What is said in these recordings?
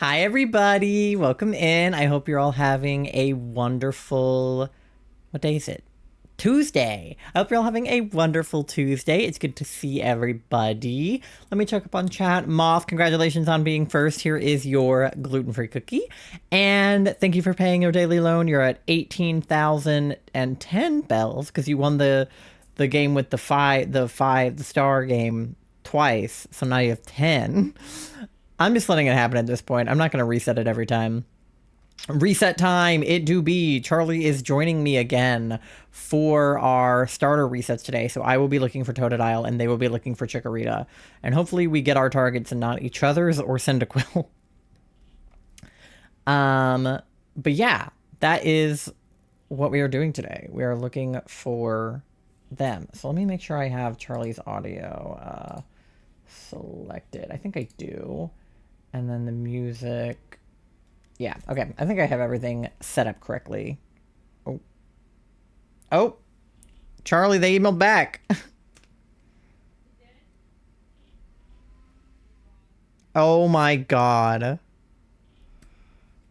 Hi, everybody. Welcome in. I hope you're all having a wonderful, what day is it? Tuesday. I hope you're all having a wonderful Tuesday. It's good to see everybody. Let me check up on chat. Moth, congratulations on being first. Here is your gluten-free cookie. And thank you for paying your daily loan. You're at 18,010 bells because you won the game with the star game twice. So now you have 10. I'm just letting it happen at this point. I'm not going to reset it every time. Reset time, it do be. Charlie is joining me again for our starter resets today. So I will be looking for Totodile and they will be looking for Chikorita. And hopefully we get our targets and not each other's or Cyndaquil. But yeah, that is what we are doing today. We are looking for them. So let me make sure I have Charlie's audio selected. I think I do. And then the music. Yeah, okay. I think I have everything set up correctly. Oh. Oh. Charlie, they emailed back. Oh my god.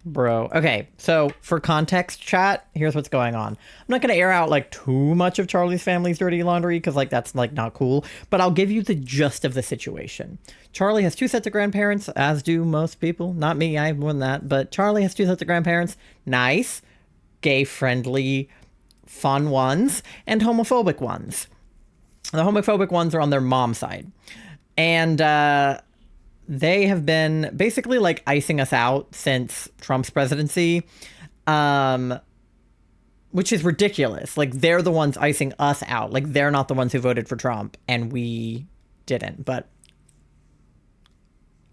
Bro. Okay, so for context, chat, here's what's going on. I'm not going to air out, like, too much of Charlie's family's dirty laundry, because, like, that's, like, not cool. But I'll give you the gist of the situation. Charlie has two sets of grandparents, as do most people. Not me, I have more than that. But Charlie has two sets of grandparents. Nice, gay-friendly, fun ones, and homophobic ones. The homophobic ones are on their mom's side. And, they have been basically like icing us out since Trump's presidency, which is ridiculous. Like, they're the ones icing us out. Like, they're not the ones who voted for Trump and we didn't. But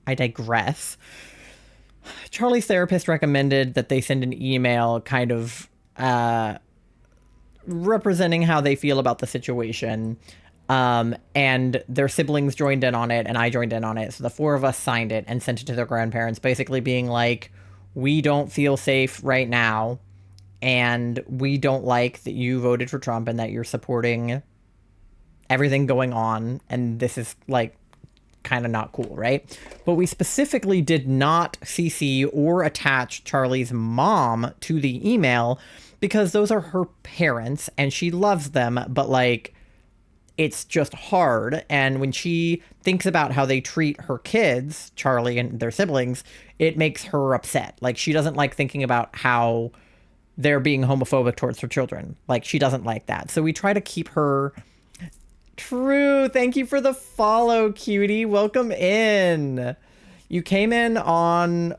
I digress. Charlie's therapist recommended that they send an email kind of representing how they feel about the situation. And their siblings joined in on it, and I joined in on it. So the four of us signed it and sent it to their grandparents, basically being like, we don't feel safe right now, and we don't like that you voted for Trump and that you're supporting everything going on, and this is, like, kind of not cool, right? But we specifically did not CC or attach Charlie's mom to the email because those are her parents, and she loves them, but, like, it's just hard. And when she thinks about how they treat her kids, Charlie and their siblings, it makes her upset. Like, she doesn't like thinking about how they're being homophobic towards her children. Like, she doesn't like that. So we try to keep her true. Thank you for the follow, cutie. Welcome in. You came in on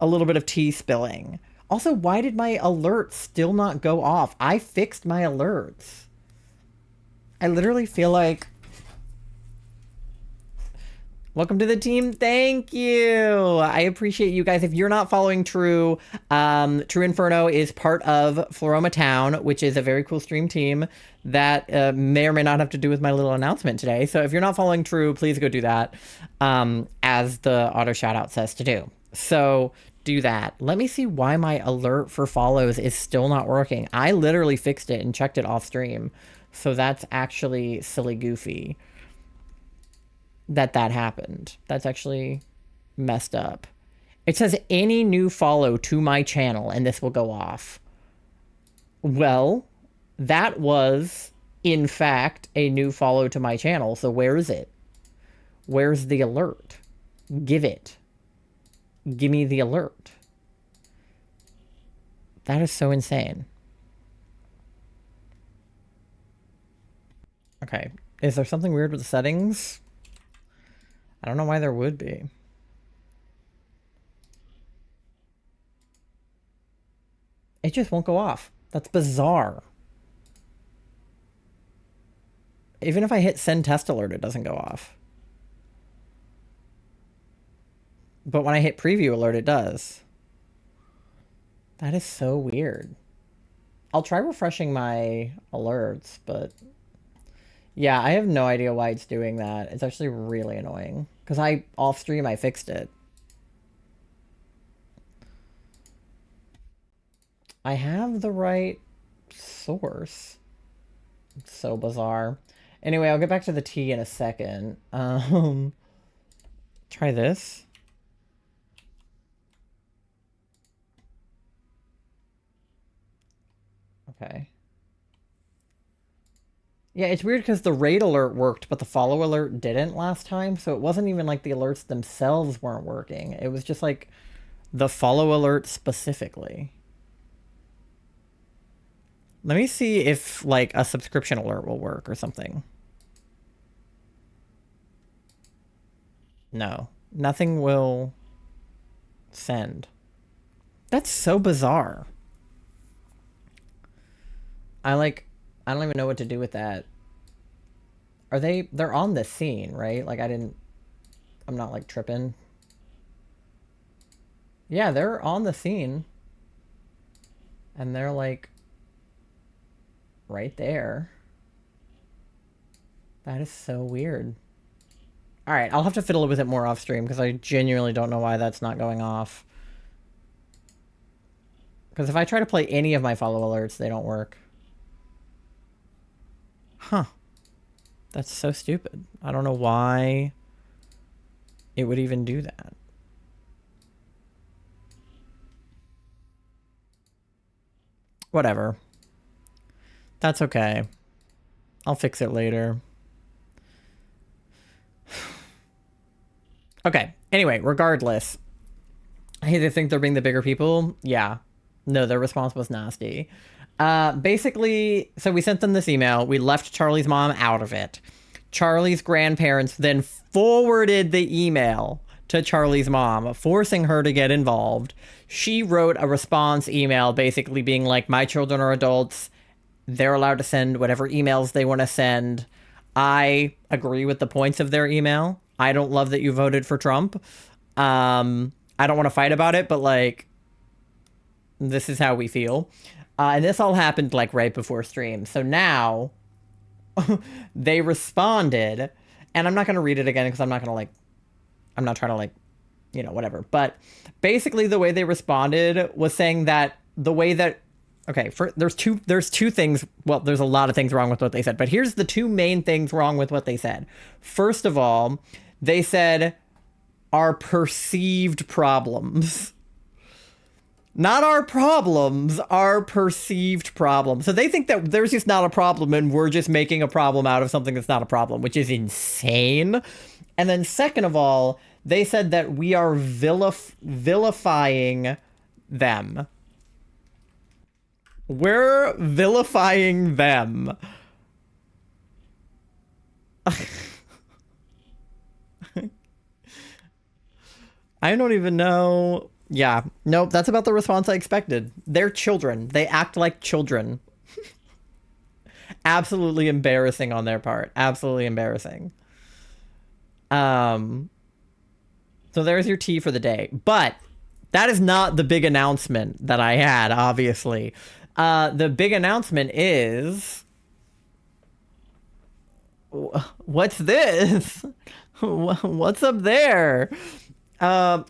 a little bit of tea spilling. Also, why did my alerts still not go off? I fixed my alerts. I literally feel like... Welcome to the team. Thank you. I appreciate you guys. If you're not following True, True Inferno is part of Floroma Town, which is a very cool stream team that may or may not have to do with my little announcement today. So if you're not following True, please go do that, as the auto shoutout says to do. So do that. Let me see why my alert for follows is still not working. I literally fixed it and checked it off stream. So that's actually silly goofy that happened. That's actually messed up. It says any new follow to my channel and this will go off. Well, that was in fact a new follow to my channel. So where is it? Where's the alert? Give it. Give me the alert. That is so insane. Okay, is there something weird with the settings? I don't know why there would be. It just won't go off. That's bizarre. Even if I hit send test alert, it doesn't go off. But when I hit preview alert, it does. That is so weird. I'll try refreshing my alerts, but... yeah, I have no idea why it's doing that. It's actually really annoying. Because off stream, I fixed it. I have the right source. It's so bizarre. Anyway, I'll get back to the tea in a second. Try this. Okay. Yeah, it's weird because the raid alert worked, but the follow alert didn't last time. So it wasn't even like the alerts themselves weren't working. It was just like the follow alert specifically. Let me see if like a subscription alert will work or something. No, nothing will send. That's so bizarre. I don't even know what to do with that. They're on the scene, right? Like I'm not like tripping. Yeah, they're on the scene. And they're like right there. That is so weird. All right, I'll have to fiddle with it more off stream because I genuinely don't know why that's not going off. Because if I try to play any of my follow alerts, they don't work. Huh. That's so stupid. I don't know why it would even do that. Whatever. That's okay. I'll fix it later. Okay. Anyway, regardless. Hey, they think they're being the bigger people? Yeah. No, their response was nasty. Basically, so we sent them this email. We left Charlie's mom out of it. Charlie's grandparents then forwarded the email to Charlie's mom, forcing her to get involved. She wrote a response email basically being like, my children are adults. They're allowed to send whatever emails they want to send. I agree with the points of their email. I don't love that you voted for Trump. I don't want to fight about it, but like, this is how we feel. And this all happened like right before stream. So now they responded, and I'm not going to read it again because I'm not trying to like, you know, whatever. But basically the way they responded was saying that the way that, okay, there's two things. Well, there's a lot of things wrong with what they said, but here's the two main things wrong with what they said. First of all, they said our perceived problems. Not our problems, our perceived problems. So they think that there's just not a problem and we're just making a problem out of something that's not a problem, which is insane. And then second of all, they said that we are vilifying them. We're vilifying them. I don't even know. Yeah. Nope, that's about the response I expected. They're children. They act like children. Absolutely embarrassing on their part. Absolutely embarrassing. So there's your tea for the day. But that is not the big announcement that I had, obviously. The big announcement is... What's this? What's up there?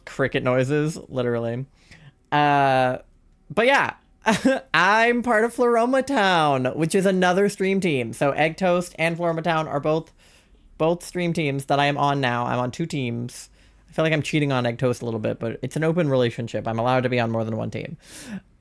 Cricket noises, literally. But yeah, I'm part of Floroma Town, which is another stream team. So Egg Toast and Floroma Town are both stream teams that I am on now. I'm on two teams. I feel like I'm cheating on Egg Toast a little bit, but it's an open relationship. I'm allowed to be on more than one team.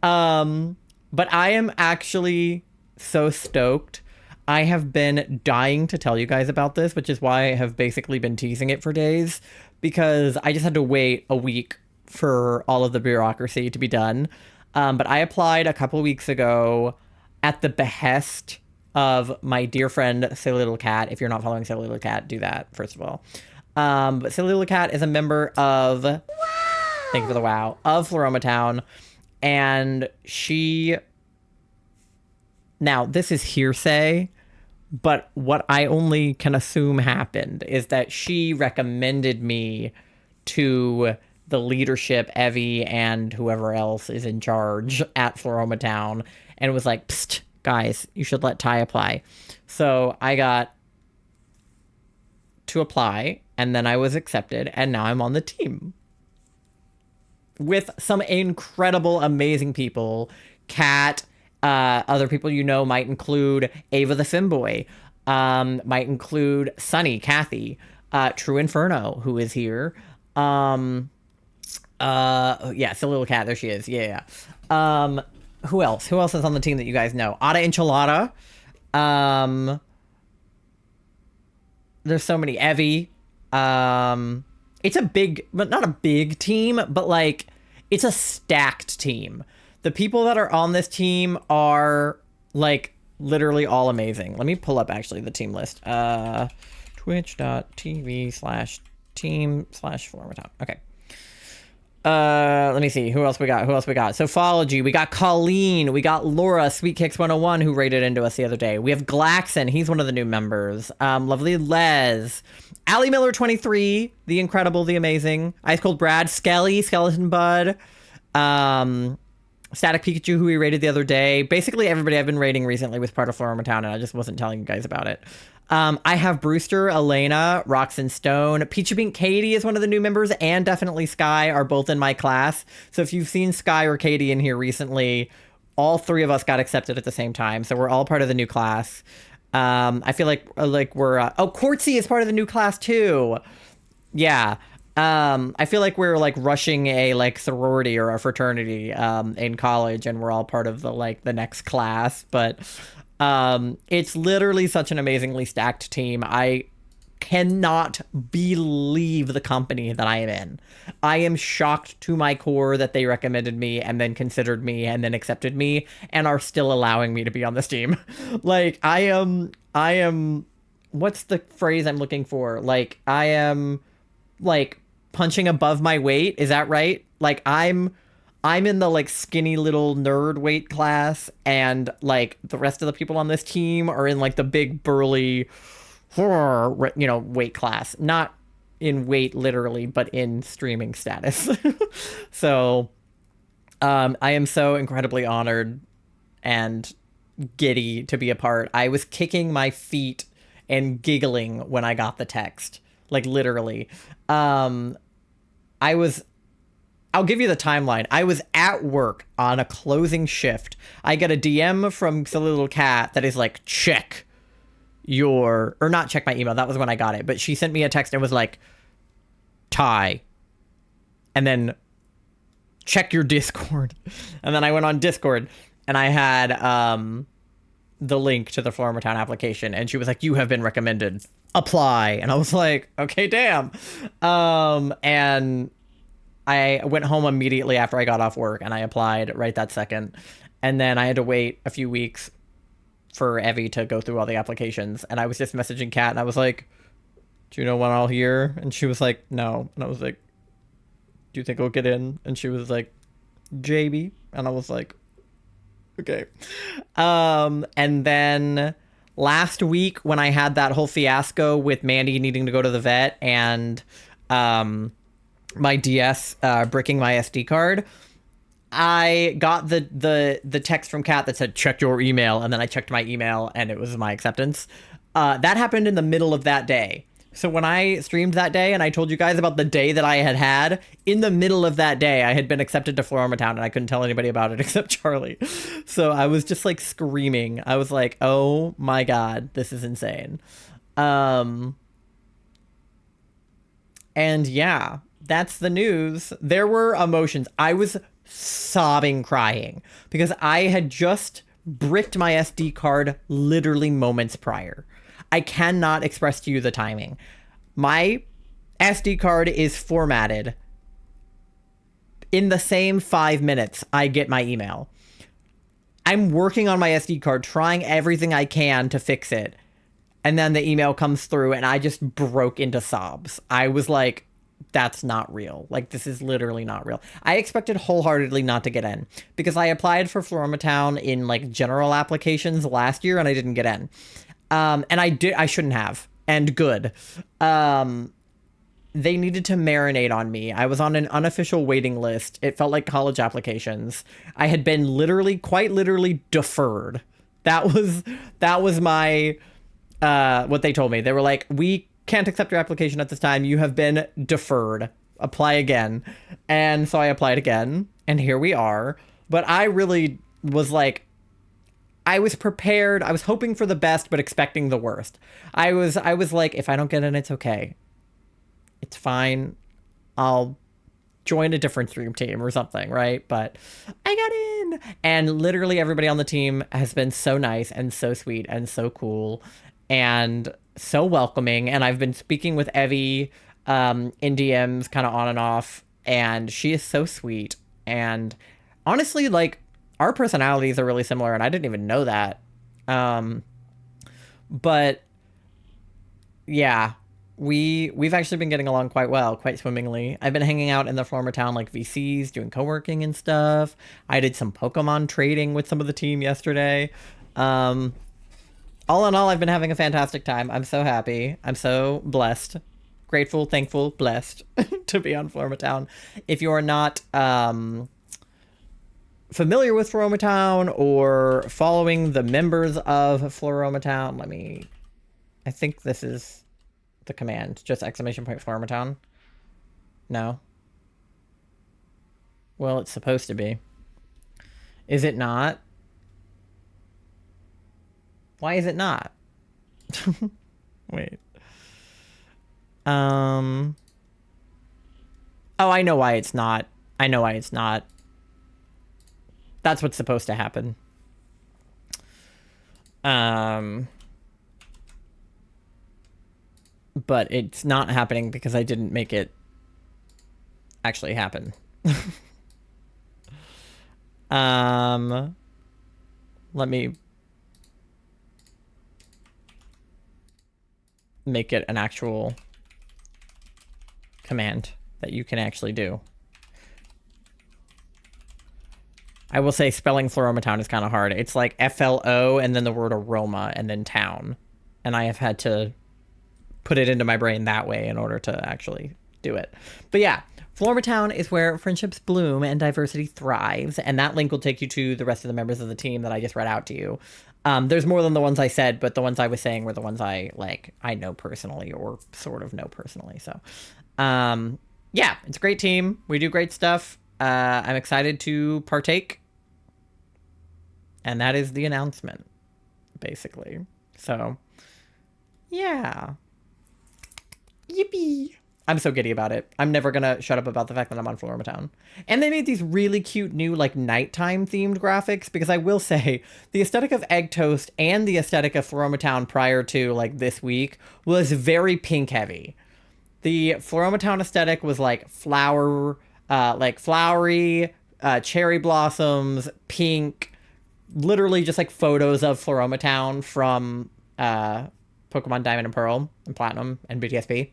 But I am actually so stoked. I have been dying to tell you guys about this, which is why I have basically been teasing it for days, because I just had to wait a week for all of the bureaucracy to be done. But I applied a couple weeks ago at the behest of my dear friend, Silly Little Cat. If you're not following Silly Little Cat, do that, first of all. But Silly Little Cat is a member of... Wow! Thank you for the wow. Of Floroma Town. And she... Now, this is hearsay, but what I only can assume happened is that she recommended me to the leadership, Evie, and whoever else is in charge at Floroma Town, and was like, psst, guys, you should let Ty apply. So I got to apply, and then I was accepted, and now I'm on the team. With some incredible, amazing people. Kat, other people you know might include Ava the Femboy, might include Sunny, Kathy, True Inferno, who is here. Yeah, Silly Little Cat, there she is. Yeah. Who else? Who else is on the team that you guys know? Ada Enchilada. Um, there's so many. Evie. It's a big, but not a big team, but like it's a stacked team. The people that are on this team are like literally all amazing. Let me pull up actually the team list. Twitch.tv/team/Flormatown. Okay. Let me see. Who else we got? Sophology. We got Colleen. We got Laura, Sweet Kicks 101, who raided into us the other day. We have Glaxon. He's one of the new members. Lovely Les. Allie Miller 23. The incredible, the amazing. Ice Cold Brad. Skelly. Skeleton Bud. Static Pikachu, who we raided the other day. Basically, everybody I've been raiding recently was part of Flormatown, and I just wasn't telling you guys about it. I have Brewster, Elena, Roxanne Stone. Peachy Pink Katie is one of the new members, and definitely Sky are both in my class. So if you've seen Sky or Katie in here recently, all three of us got accepted at the same time. So we're all part of the new class. I feel like we're... oh, Quartzy is part of the new class, too. Yeah. I feel like we're like rushing a like sorority or a fraternity in college, and we're all part of the next class. But it's literally such an amazingly stacked team. I cannot believe the company that I am in. I am shocked to my core that they recommended me and then considered me and then accepted me and are still allowing me to be on this team. Like I am what's the phrase I'm looking for? Like I am like punching above my weight. Is that right? Like I'm in the like skinny little nerd weight class, and like the rest of the people on this team are in like the big burly weight class. Not in weight literally, but in streaming status. So I am so incredibly honored and giddy to be a part. I was kicking my feet and giggling when I got the text. Like literally. I'll give you the timeline. I was at work on a closing shift. I get a DM from Silly Little Cat that is like, not check my email. That was when I got it. But she sent me a text and was like, Ty. And then check your Discord. And then I went on Discord and I had the link to the Flormatown application. And she was like, you have been recommended. Apply. And I was like, okay, damn. And I went home immediately after I got off work and I applied right that second. And then I had to wait a few weeks for Evie to go through all the applications. And I was just messaging Kat and I was like, do you know when I'll hear? And she was like, no. And I was like, do you think I'll get in? And she was like, JB. And I was like, okay. And then last week when I had that whole fiasco with Mandy needing to go to the vet and my DS bricking my SD card, I got the text from Kat that said, check your email. And then I checked my email and it was my acceptance. That happened in the middle of that day. So when I streamed that day and I told you guys about the day that I had, in the middle of that day, I had been accepted to Flormatown and I couldn't tell anybody about it except Charlie. So I was just like screaming. I was like, oh my God, this is insane. And yeah, that's the news. There were emotions. I was sobbing, crying because I had just bricked my SD card literally moments prior. I cannot express to you the timing. My SD card is formatted. In the same 5 minutes, I get my email. I'm working on my SD card, trying everything I can to fix it. And then the email comes through and I just broke into sobs. I was like, that's not real. Like, this is literally not real. I expected wholeheartedly not to get in because I applied for Flormatown in like general applications last year and I didn't get in. And I shouldn't have, and good. They needed to marinate on me. I was on an unofficial waiting list. It felt like college applications. I had been quite literally deferred. That was my, what they told me. They were like, we can't accept your application at this time. You have been deferred. Apply again. And so I applied again, and here we are. But I really was like, I was prepared. I was hoping for the best, but expecting the worst. I was like, if I don't get in, it's okay. It's fine. I'll join a different stream team or something, right? But I got won. And literally everybody on the team has been so nice and so sweet and so cool and so welcoming. And I've been speaking with Evie in DMs kind of on and off, and she is so sweet. And honestly, like, our personalities are really similar, and I didn't even know that. But yeah, we've actually been getting along quite well, quite swimmingly. I've been hanging out in the former town, like VCs, doing co-working and stuff. I did some Pokemon trading with some of the team yesterday. All in all, I've been having a fantastic time. I'm so happy. I'm so blessed, grateful, thankful, blessed to be on Floroma Town. If you are not familiar with Floroma Town or following the members of Floroma Town, I think this is the command, just exclamation point Floroma Town. No. Well, it's supposed to be. Is it not? Why is it not? Wait. Oh, I know why it's not. I know why it's not. That's what's supposed to happen. But it's not happening because I didn't make it actually happen. Let me make it an actual command that you can actually do. I will say spelling Floroma Town is kind of hard. It's like FLO and then the word aroma and then town. And I have had to put it into my brain that way in order to actually do it. But yeah, Floroma Town is where friendships bloom and diversity thrives. And that link will take you to the rest of the members of the team that I just read out to you. There's more than the ones I said, but the ones I was saying were the ones I know personally or sort of know personally. So, yeah, it's a great team. We do great stuff. I'm excited to partake. And that is the announcement, basically. So, yeah. Yippee. I'm so giddy about it. I'm never gonna shut up about the fact that I'm on Floroma Town. And they made these really cute new, like, nighttime themed graphics, because I will say, the aesthetic of Egg Toast and the aesthetic of Floroma Town prior to, like, this week was very pink heavy. The Floroma Town aesthetic was, like, flowery, cherry blossoms, pink, literally just, like, photos of Floroma Town from, Pokemon Diamond and Pearl and Platinum and BTSP.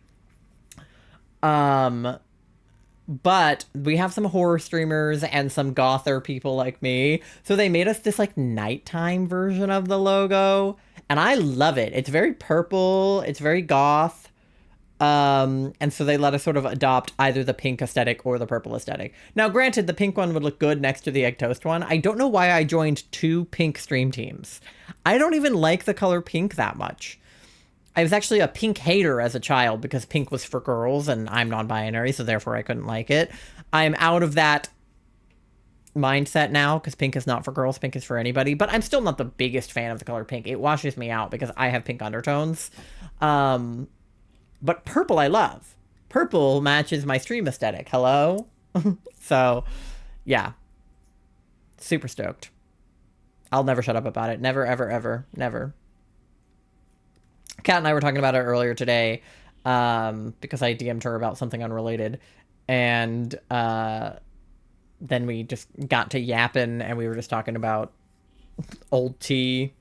But we have some horror streamers and some gother people like me. So they made us this like nighttime version of the logo. And I love it. It's very purple. It's very goth. And so they let us sort of adopt either the pink aesthetic or the purple aesthetic. Now, granted, the pink one would look good next to the Egg Toast one. I don't know why I joined 2 pink stream teams. I don't even like the color pink that much. I was actually a pink hater as a child because pink was for girls and I'm non-binary, so therefore I couldn't like it. I'm out of that mindset now because pink is not for girls, pink is for anybody, but I'm still not the biggest fan of the color pink. It washes me out because I have pink undertones. But purple I love. Purple matches my stream aesthetic. Hello? So, yeah. Super stoked. I'll never shut up about it. Never, ever, ever, never. Kat and I were talking about it earlier today because I DM'd her about something unrelated. And then we just got to yapping and we were just talking about old tea.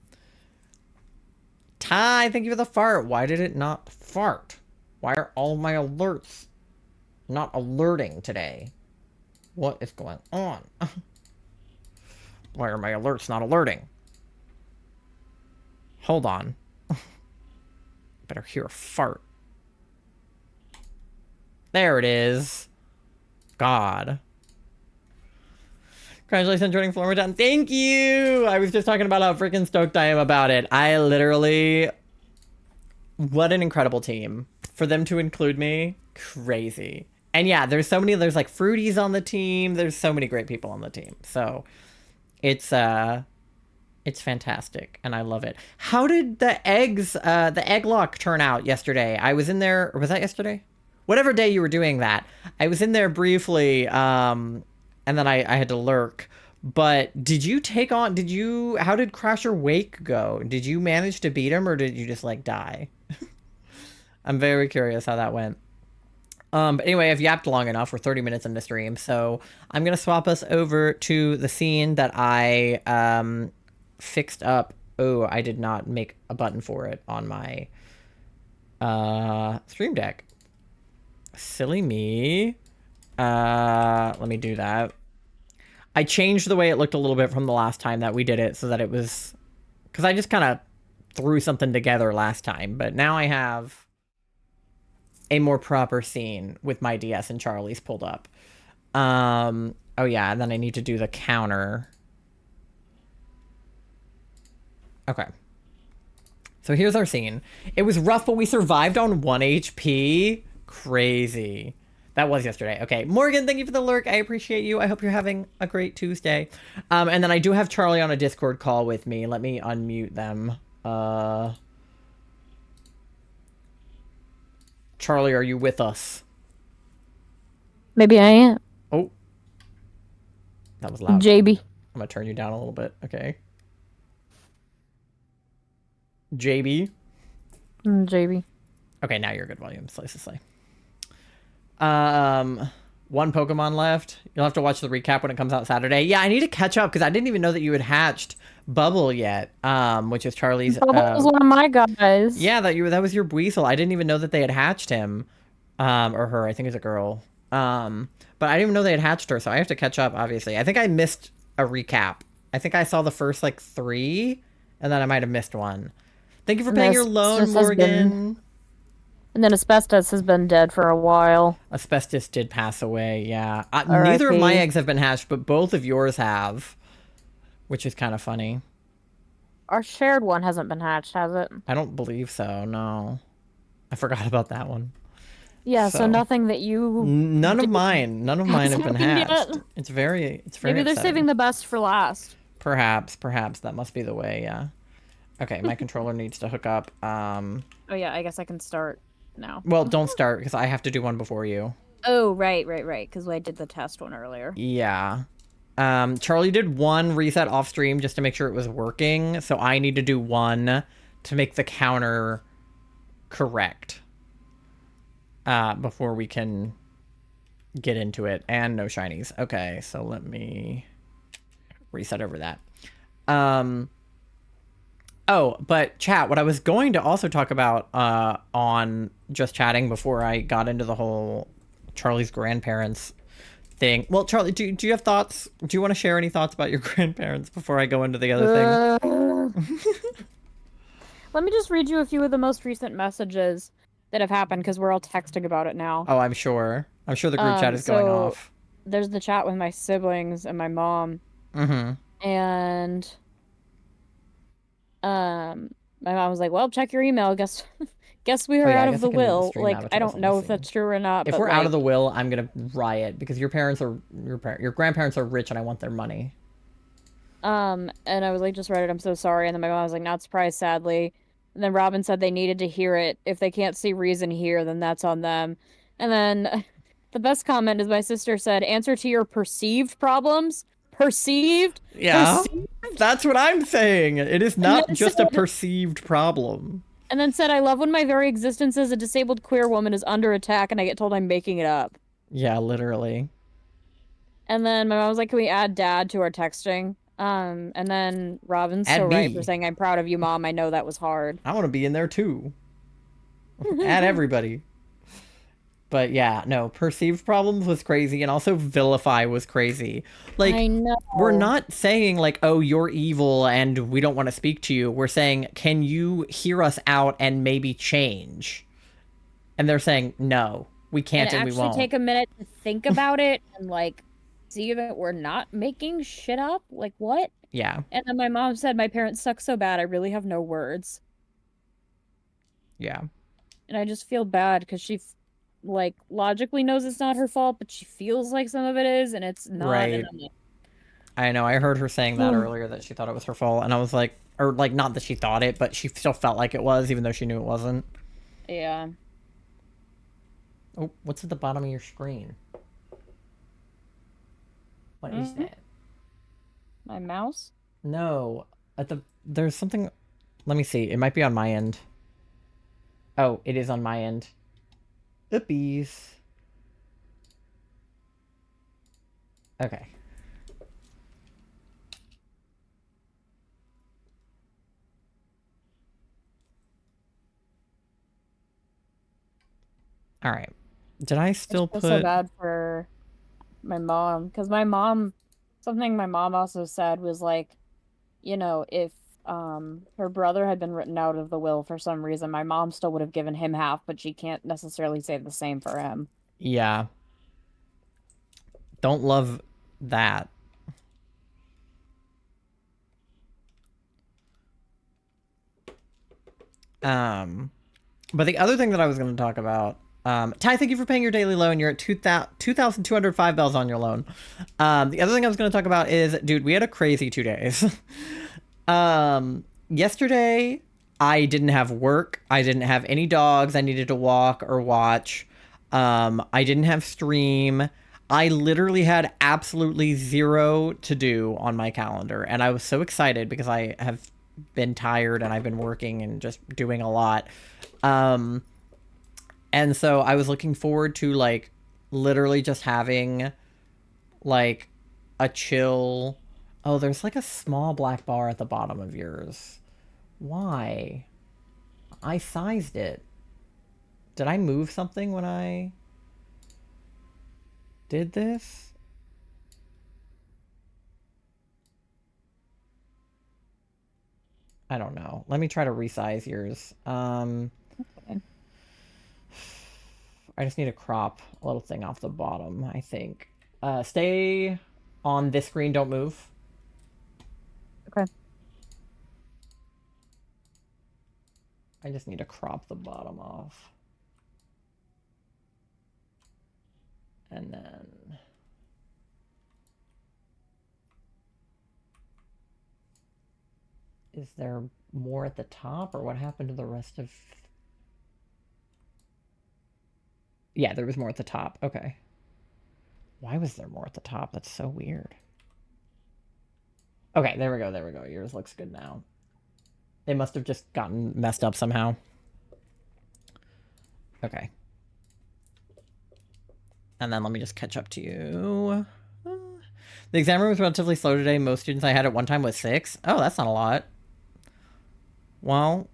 Ty, thank you for the fart. Why did it not fart? Why are all my alerts not alerting today? What is going on? Why are my alerts not alerting? Hold on. Better hear a fart. There it is. God. Congratulations on joining Floroma Town. Thank you! I was just talking about how freaking stoked I am about it. I literally... What an incredible team. For them to include me, crazy. And yeah, there's like fruities on the team. There's so many great people on the team. So, it's fantastic, and I love it. How did the egg lock turn out yesterday? I was in there, or was that yesterday? Whatever day you were doing that. I was in there briefly, and then I had to lurk. But did you take on? How did Crasher Wake go? Did you manage to beat him, or did you just like die? I'm very curious how that went. But anyway, I've yapped long enough. We're 30 minutes into stream, so I'm gonna swap us over to the scene that I fixed up. Oh, I did not make a button for it on my stream deck. Silly me. Let me do that. I changed the way it looked a little bit from the last time that we did it so that it was... Because I just kind of threw something together last time, but now I have a more proper scene with my DS and Charlie's pulled up. Oh yeah, and then I need to do the counter. Okay. So here's our scene. It was rough, but we survived on 1 HP. Crazy. That was yesterday. Okay. Morgan, thank you for the lurk. I appreciate you. I hope you're having a great Tuesday. And then I do have Charlie on a Discord call with me. Let me unmute them. Charlie, are you with us? Maybe I am. Oh. That was loud. JB. I'm gonna turn you down a little bit. Okay. JB. JB. Okay, now you're good volume. Slice to slay. One Pokemon left. You'll have to watch the recap when it comes out Saturday. Yeah, I need to catch up because I didn't even know that you had hatched Bubble yet. Which is Charlie's. Bubble's one of my guys. Yeah, that was your Weasel. I didn't even know that they had hatched him, or her. I think it's a girl. But I didn't even know they had hatched her, so I have to catch up. Obviously, I think I missed a recap. I think I saw the first like 3, and then I might have missed one. Thank you for paying your loan, Morgan. And then Asbestos has been dead for a while. Asbestos did pass away, yeah. Neither of my eggs have been hatched, but both of yours have. Which is kind of funny. Our shared one hasn't been hatched, has it? I don't believe so, no. I forgot about that one. Yeah, so nothing that you... None of mine have been hatched. Yet. It's very Maybe they're upsetting. saving the best for last. Perhaps. That must be the way, yeah. Okay, my controller needs to hook up. Oh yeah, I guess I can start now. Well, don't start, because I have to do one before you. Oh, right, because I did the test one earlier. Yeah. Charlie did one reset off stream just to make sure it was working, so I need to do one to make the counter correct. Before we can get into it. And no shinies. Okay, so let me reset over that. Oh, but chat, what I was going to also talk about on just chatting before I got into the whole Charlie's grandparents thing. Well, Charlie, do you have thoughts? Do you want to share any thoughts about your grandparents before I go into the other thing? Let me just read you a few of the most recent messages that have happened, because we're all texting about it now. Oh, I'm sure. I'm sure the group chat is going off. There's the chat with my siblings and my mom. Mm-hmm. And my mom was like, well, check your email. Guess we are out of the will. Like, I don't know if that's true or not. If we're out of the will, I'm gonna riot, because your grandparents are rich and I want their money. And I was like, just read it, I'm so sorry. And then my mom was like, not surprised, sadly. And then Robin said they needed to hear it. If they can't see reason here, then that's on them. And then the best comment is my sister said, answer to your perceived problems. Perceived? Yeah. Perceived? That's what I'm saying. It is not just a perceived problem. And then said, I love when my very existence as a disabled queer woman is under attack and I get told I'm making it up. Yeah, literally. And then my mom was like, can we add dad to our texting? And then Robin's so right for saying, I'm proud of you, Mom. I know that was hard. I want to be in there too. Add everybody. But yeah, no, perceived problems was crazy, and also vilify was crazy. Like, I know. We're not saying like, oh, you're evil and we don't want to speak to you. We're saying, can you hear us out and maybe change? And they're saying, no, we can't and we won't. Actually take a minute to think about it and like see that we're not making shit up. Like, what? Yeah. And then my mom said, my parents suck so bad, I really have no words. Yeah. And I just feel bad because she, like, logically knows it's not her fault, but she feels like some of it is, and it's not. Right. I know. I heard her saying that earlier, that she thought it was her fault. And I was like, or like, not that she thought it, but she still felt like it was, even though she knew it wasn't. Yeah. Oh, what's at the bottom of your screen? What is that? My mouse? No, there's something. Let me see. It might be on my end. Oh, it is on my end. Oopies. Okay. All right. Did I I just still feel so put? bad for my mom because my mom, something my mom also said was like, if her brother had been written out of the will for some reason, my mom still would have given him half, but she can't necessarily say the same for him. Yeah. Don't love that. Um, but the other thing that I was going to talk about, Ty, thank you for paying your daily loan. You're at 2,205 bells on your loan. The other thing I was going to talk about is, dude, we had a crazy 2 days. Yesterday, I didn't have work. I didn't have any dogs I needed to walk or watch. I didn't have stream. I literally had absolutely zero to do on my calendar. And I was so excited because I have been tired and I've been working and just doing a lot. Um, and so I was looking forward to like literally just having like a chill. Oh, there's like a small black bar at the bottom of yours. Why? I sized it. Did I move something when I did this? I don't know. Let me try to resize yours. Okay. I just need to crop a little thing off the bottom, I think. Stay on this screen, don't move. Okay. I just need to crop the bottom off. And then is there more at the top or what happened to the rest of... Yeah, there was more at the top. Okay. Why was there more at the top? That's so weird. Okay, there we go. There we go. Yours looks good now. They must have just gotten messed up somehow. Okay. And then let me just catch up to you. The exam room was relatively slow today. Most students I had at one time was 6. Oh, that's not a lot. Well,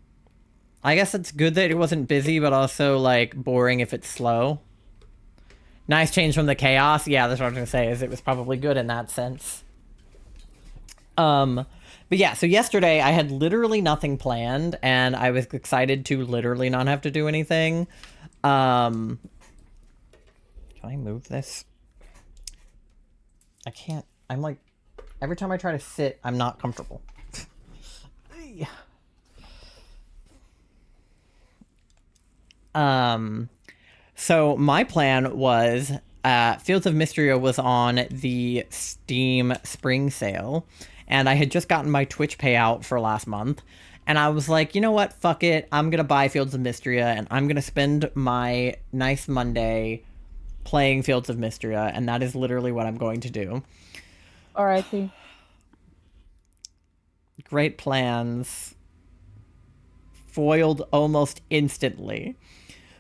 I guess it's good that it wasn't busy, but also, like, boring if it's slow. Nice change from the chaos. Yeah, that's what I was going to say, is it was probably good in that sense. But yeah, so yesterday I had literally nothing planned, and I was excited to literally not have to do anything. Can I move this? I can't. I'm like, every time I try to sit, I'm not comfortable. um, so my plan was Fields of Mystria was on the Steam Spring Sale, and I had just gotten my Twitch payout for last month. And I was like, you know what? Fuck it. I'm going to buy Fields of Mystria, and I'm going to spend my nice Monday playing Fields of Mystria, and that is literally what I'm going to do. R.I.P. Great plans foiled almost instantly.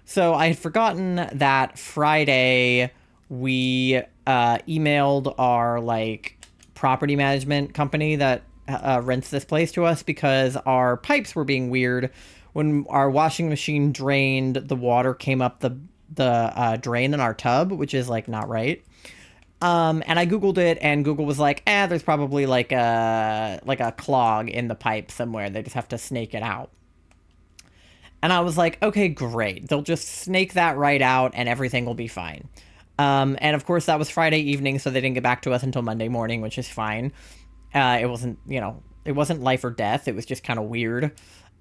So I had forgotten that Friday we emailed our like property management company that rents this place to us because our pipes were being weird. When our washing machine drained, the water came up the drain in our tub, which is like not right. And I googled it, and Google was like, there's probably like a clog in the pipe somewhere. They just have to snake it out. And I was like, okay, great. They'll just snake that right out and everything will be fine. And of course, that was Friday evening, so they didn't get back to us until Monday morning, which is fine. It wasn't, it wasn't life or death. It was just kind of weird.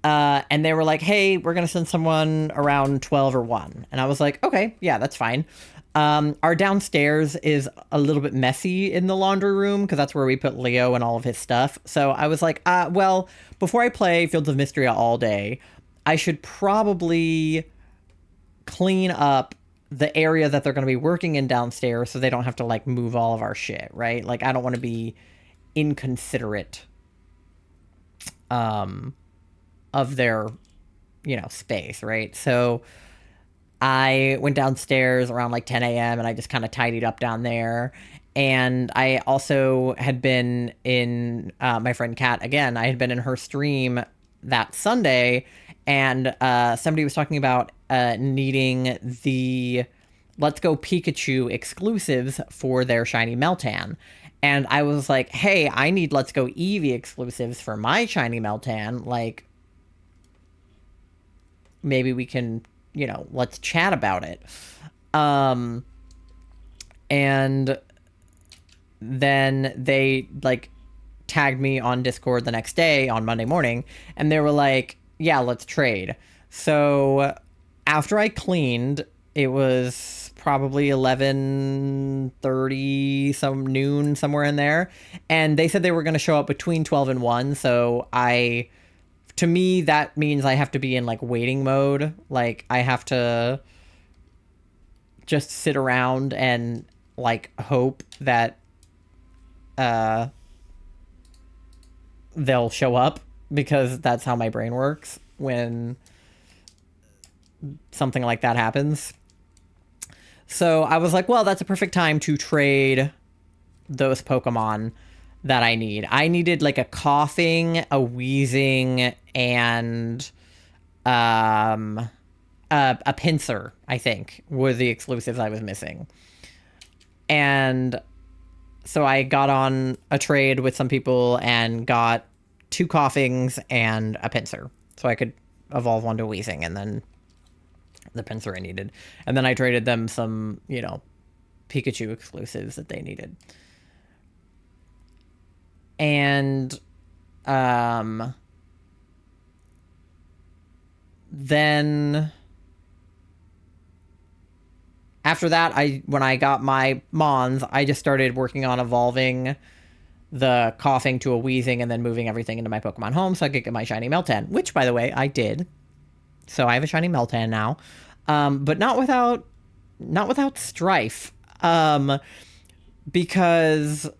And they were like, hey, we're going to send someone around 12 or 1. And I was like, okay, yeah, that's fine. Our downstairs is a little bit messy in the laundry room because that's where we put Leo and all of his stuff. So I was like, well, before I play Fields of Mystria all day, I should probably clean up the area that they're going to be working in downstairs so they don't have to like move all of our shit, right? Like I don't want to be inconsiderate of their, space, right? So I went downstairs around like 10 a.m. and I just kind of tidied up down there. And I also had been in my friend Kat again. I had been in her stream that Sunday, and somebody was talking about needing the Let's Go Pikachu exclusives for their shiny Meltan. And I was like, hey, I need Let's Go Eevee exclusives for my shiny Meltan. Like, maybe we can, let's chat about it. And then they like tagged me on Discord the next day on Monday morning, and they were like, yeah, let's trade. So after I cleaned, it was probably 11:30, some noon, somewhere in there, and they said they were going to show up between 12 and 1. So to me, that means I have to be in like waiting mode. Like, I have to just sit around and like hope that they'll show up, because that's how my brain works when something like that happens. So I was like, well, that's a perfect time to trade those Pokemon that I need. I needed like a coughing, a wheezing, and a pincer, I think, were the exclusives I was missing. And so I got on a trade with some people and got 2 coughings and a pincer. So I could evolve one to wheezing, and then the pincer I needed. And then I traded them some, Pikachu exclusives that they needed. And then after that, when I got my Mons, I just started working on evolving the coughing to a wheezing and then moving everything into my Pokemon home so I could get my shiny Meltan, which, by the way, I did. So I have a shiny Meltan now, but not without strife, because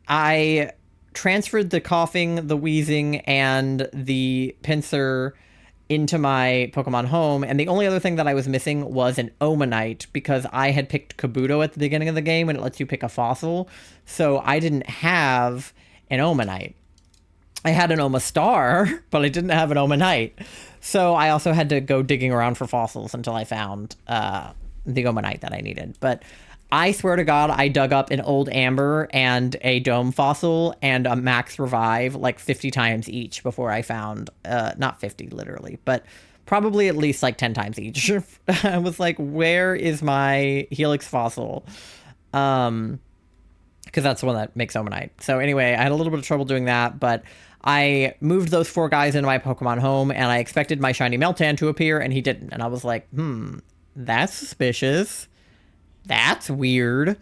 I transferred the coughing, the wheezing, and the pincer into my Pokemon home, and the only other thing that I was missing was an Omanite, because I had picked Kabuto at the beginning of the game and it lets you pick a fossil, so I didn't have an Omanite. I had an Omastar, but I didn't have an Omanite. So I also had to go digging around for fossils until I found the Omanite that I needed. But I swear to God, I dug up an old Amber and a Dome fossil and a Max Revive like 50 times each before I found, not 50 literally, but probably at least like 10 times each. I was like, where is my Helix fossil? Because that's the one that makes Omanite. So anyway, I had a little bit of trouble doing that, but I moved those 4 guys into my Pokemon home, and I expected my shiny Meltan to appear, and he didn't. And I was like, that's suspicious. That's weird.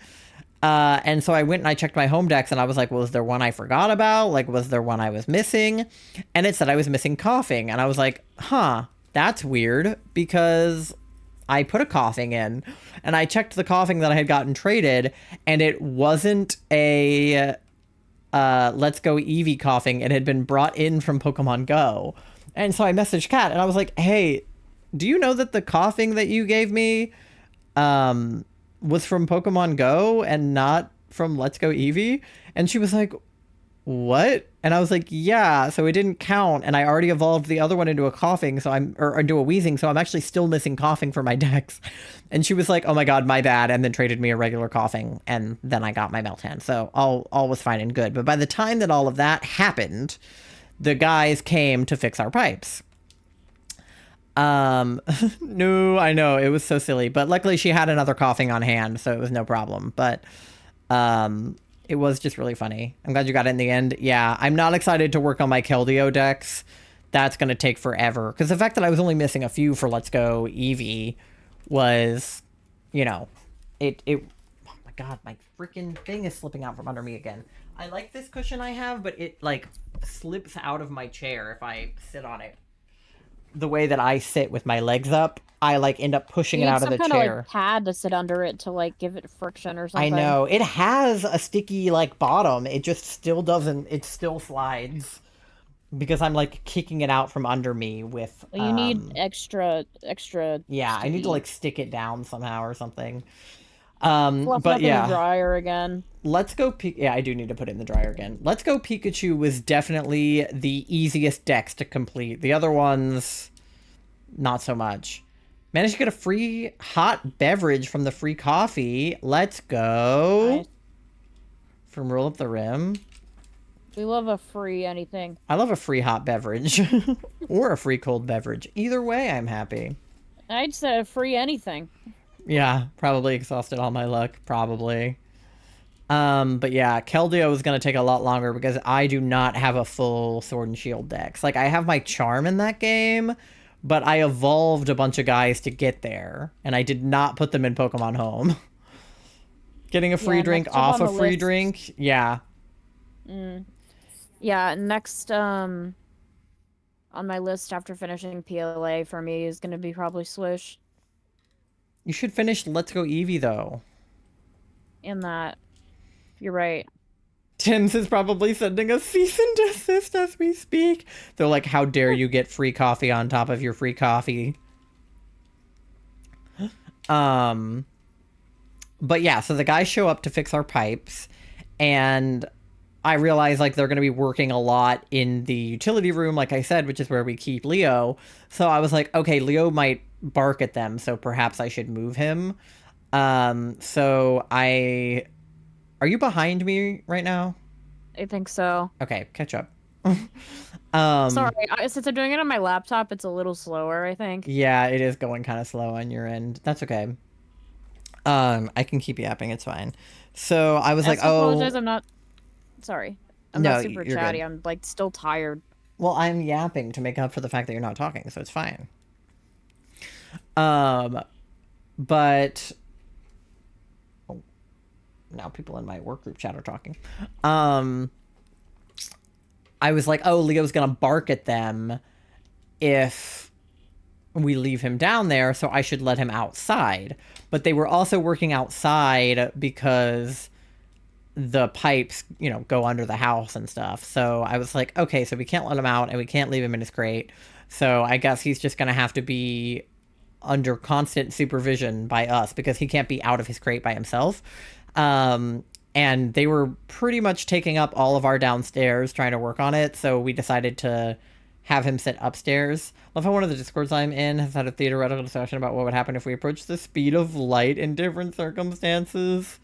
And so I went and I checked my home decks, and I was like, was there one I forgot about? Like, was there one I was missing? And it said I was missing coughing. And I was like, that's weird, because I put a coughing in, and I checked the coughing that I had gotten traded, and it wasn't a Let's Go Eevee coughing. It had been brought in from Pokemon Go. And so I messaged Kat, and I was like, hey, do you know that the coughing that you gave me was from Pokemon Go and not from Let's Go Eevee? And she was like, what? And I was like, yeah, so it didn't count, and I already evolved the other one into a coughing, or into a wheezing, so I'm actually still missing coughing for my decks. And she was like, oh my god, my bad, and then traded me a regular coughing, and then I got my Meltan. So all was fine and good. But by the time that all of that happened, the guys came to fix our pipes. No, I know, it was so silly, but luckily she had another coughing on hand, so it was no problem. But it was just really funny. I'm glad you got it in the end. Yeah, I'm not excited to work on my Keldeo decks. That's going to take forever. Because the fact that I was only missing a few for Let's Go Eevee was, it... Oh my god, my freaking thing is slipping out from under me again. I like this cushion I have, but it, slips out of my chair if I sit on it. The way that I sit with my legs up, I like end up pushing You it need out of some the kind of like chair. pad to sit under it to like give it friction or I something. know. It has a sticky like bottom. It just still doesn't it still slides because I'm like kicking it out from under me with Well, you need extra yeah, I need to sticky. like stick it down somehow or something. Fluff it But up in the yeah, dryer again. let's go yeah, I do need to put it in the dryer again. Let's Go Pikachu was definitely the easiest dex to complete. The other ones not so much. Managed to get a free hot beverage from the free coffee. Let's go. Nice. From Roll Up the Rim. We love a free anything. I love a free hot beverage. Or a free cold beverage. Either way, I'm happy. I'd say a free anything. Yeah, probably exhausted all my luck. Probably. But yeah, Keldeo is going to take a lot longer because I do not have a full Sword and Shield dex. Like, I have my Charm in that game, but I evolved a bunch of guys to get there, and I did not put them in Pokemon Home. Getting a free Yeah, drink next up off on a the free list. drink? Yeah. Yeah, next on my list after finishing PLA for me is gonna be probably Swish. You should finish Let's Go Eevee, though. In that, you're right. Tins is probably sending a cease and desist as we speak. They're like, how dare you get free coffee on top of your free coffee? But yeah, so the guys show up to fix our pipes, and I realize like they're going to be working a lot in the utility room, like I said, which is where we keep Leo. So I was like, okay, Leo might bark at them, so perhaps I should move him. So I... Are you behind me right now? I think so. Okay, catch up. Sorry, since I'm doing it on my laptop, it's a little slower, I think. Yeah, it is going kind of slow on your end. That's okay. I can keep yapping, it's fine. So I was I like, also oh, apologize, I'm not sorry. I'm no, not super you're good. chatty. I'm like still tired. Well, I'm yapping to make up for the fact that you're not talking, so it's fine. Um, but oh, now people in my work group chat are talking. I was like, oh, Leo's gonna bark at them if we leave him down there, so I should let him outside. But they were also working outside because the pipes, you know, go under the house and stuff. So I was like, okay, so we can't let him out and we can't leave him in his crate. So I guess he's just going to have to be under constant supervision by us because he can't be out of his crate by himself. And they were pretty much taking up all of our downstairs trying to work on it. So we decided to have him sit upstairs. Love how one of the Discords I'm in has had a theoretical discussion about what would happen if we approach the speed of light in different circumstances.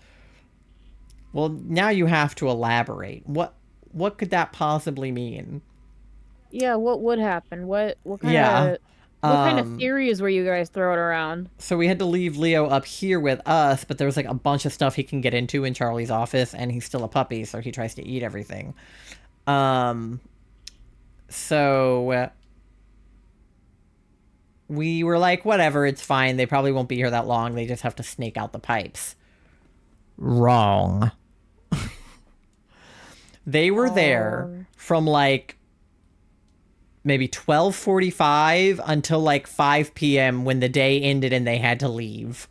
Well, now you have to elaborate. What could that possibly mean? Yeah, what would happen? Yeah. What kind of theories were you guys throwing around? So we had to leave Leo up here with us, but there was like a bunch of stuff he can get into in Charlie's office, and he's still a puppy, so he tries to eat everything. So we were like, whatever, it's fine. They probably won't be here that long. They just have to snake out the pipes. Wrong. They were there from like maybe 12:45 until like 5 p.m. when the day ended and they had to leave.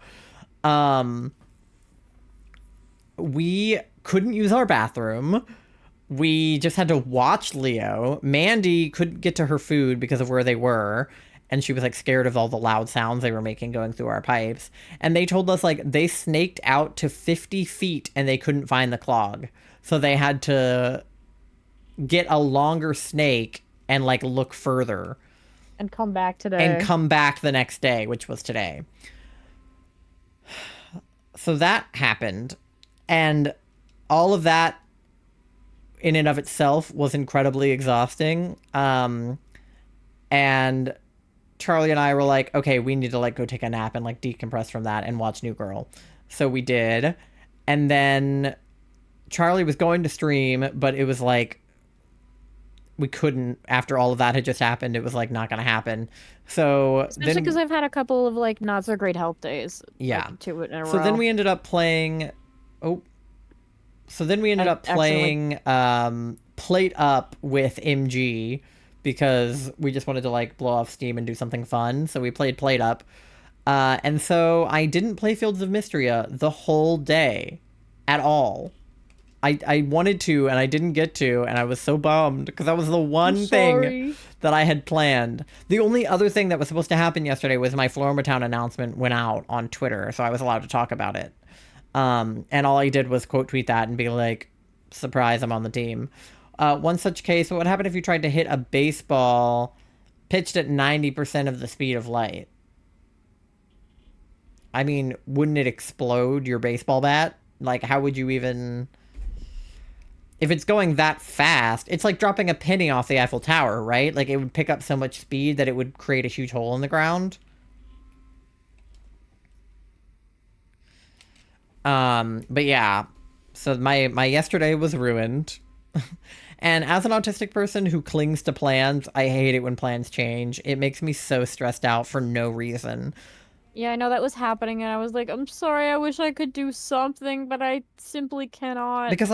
We couldn't use our bathroom. We just had to watch Leo. Mandy couldn't get to her food because of where they were, and she was like scared of all the loud sounds they were making going through our pipes. And they told us like they snaked out to 50 feet and they couldn't find the clog. So they had to get a longer snake and like look further And come back today. and come back the next day, which was today. So that happened, and all of that in and of itself was incredibly exhausting. And Charlie and I were like, okay, we need to like go take a nap and like decompress from that and watch New Girl. So we did. And then Charlie was going to stream, but it was like we couldn't after all of that had just happened. It was like not gonna happen. So Especially then because I've had a couple of like not so great health days. yeah, like, two in a row. so then we ended up playing playing Plate Up with MG because we just wanted to like blow off steam and do something fun. So we played Plate Up. And so I didn't play Fields of Mystria the whole day at all. I wanted to and I didn't get to, and I was so bummed because that was the I'm one thing sorry. that I had planned. The only other thing that was supposed to happen yesterday was my Floroma Town announcement went out on Twitter, so I was allowed to talk about it. And all I did was quote tweet that and be like, surprise, I'm on the team. One such case, what would happen if you tried to hit a baseball pitched at 90% of the speed of light? I mean, wouldn't it explode your baseball bat? Like, how would you even... If it's going that fast, it's like dropping a penny off the Eiffel Tower, right? Like, it would pick up so much speed that it would create a huge hole in the ground. But yeah. So my yesterday was ruined. And as an autistic person who clings to plans, I hate it when plans change. It makes me so stressed out for no reason. Yeah, I know that was happening, and I was like, I'm sorry, I wish I could do something, but I simply cannot. Because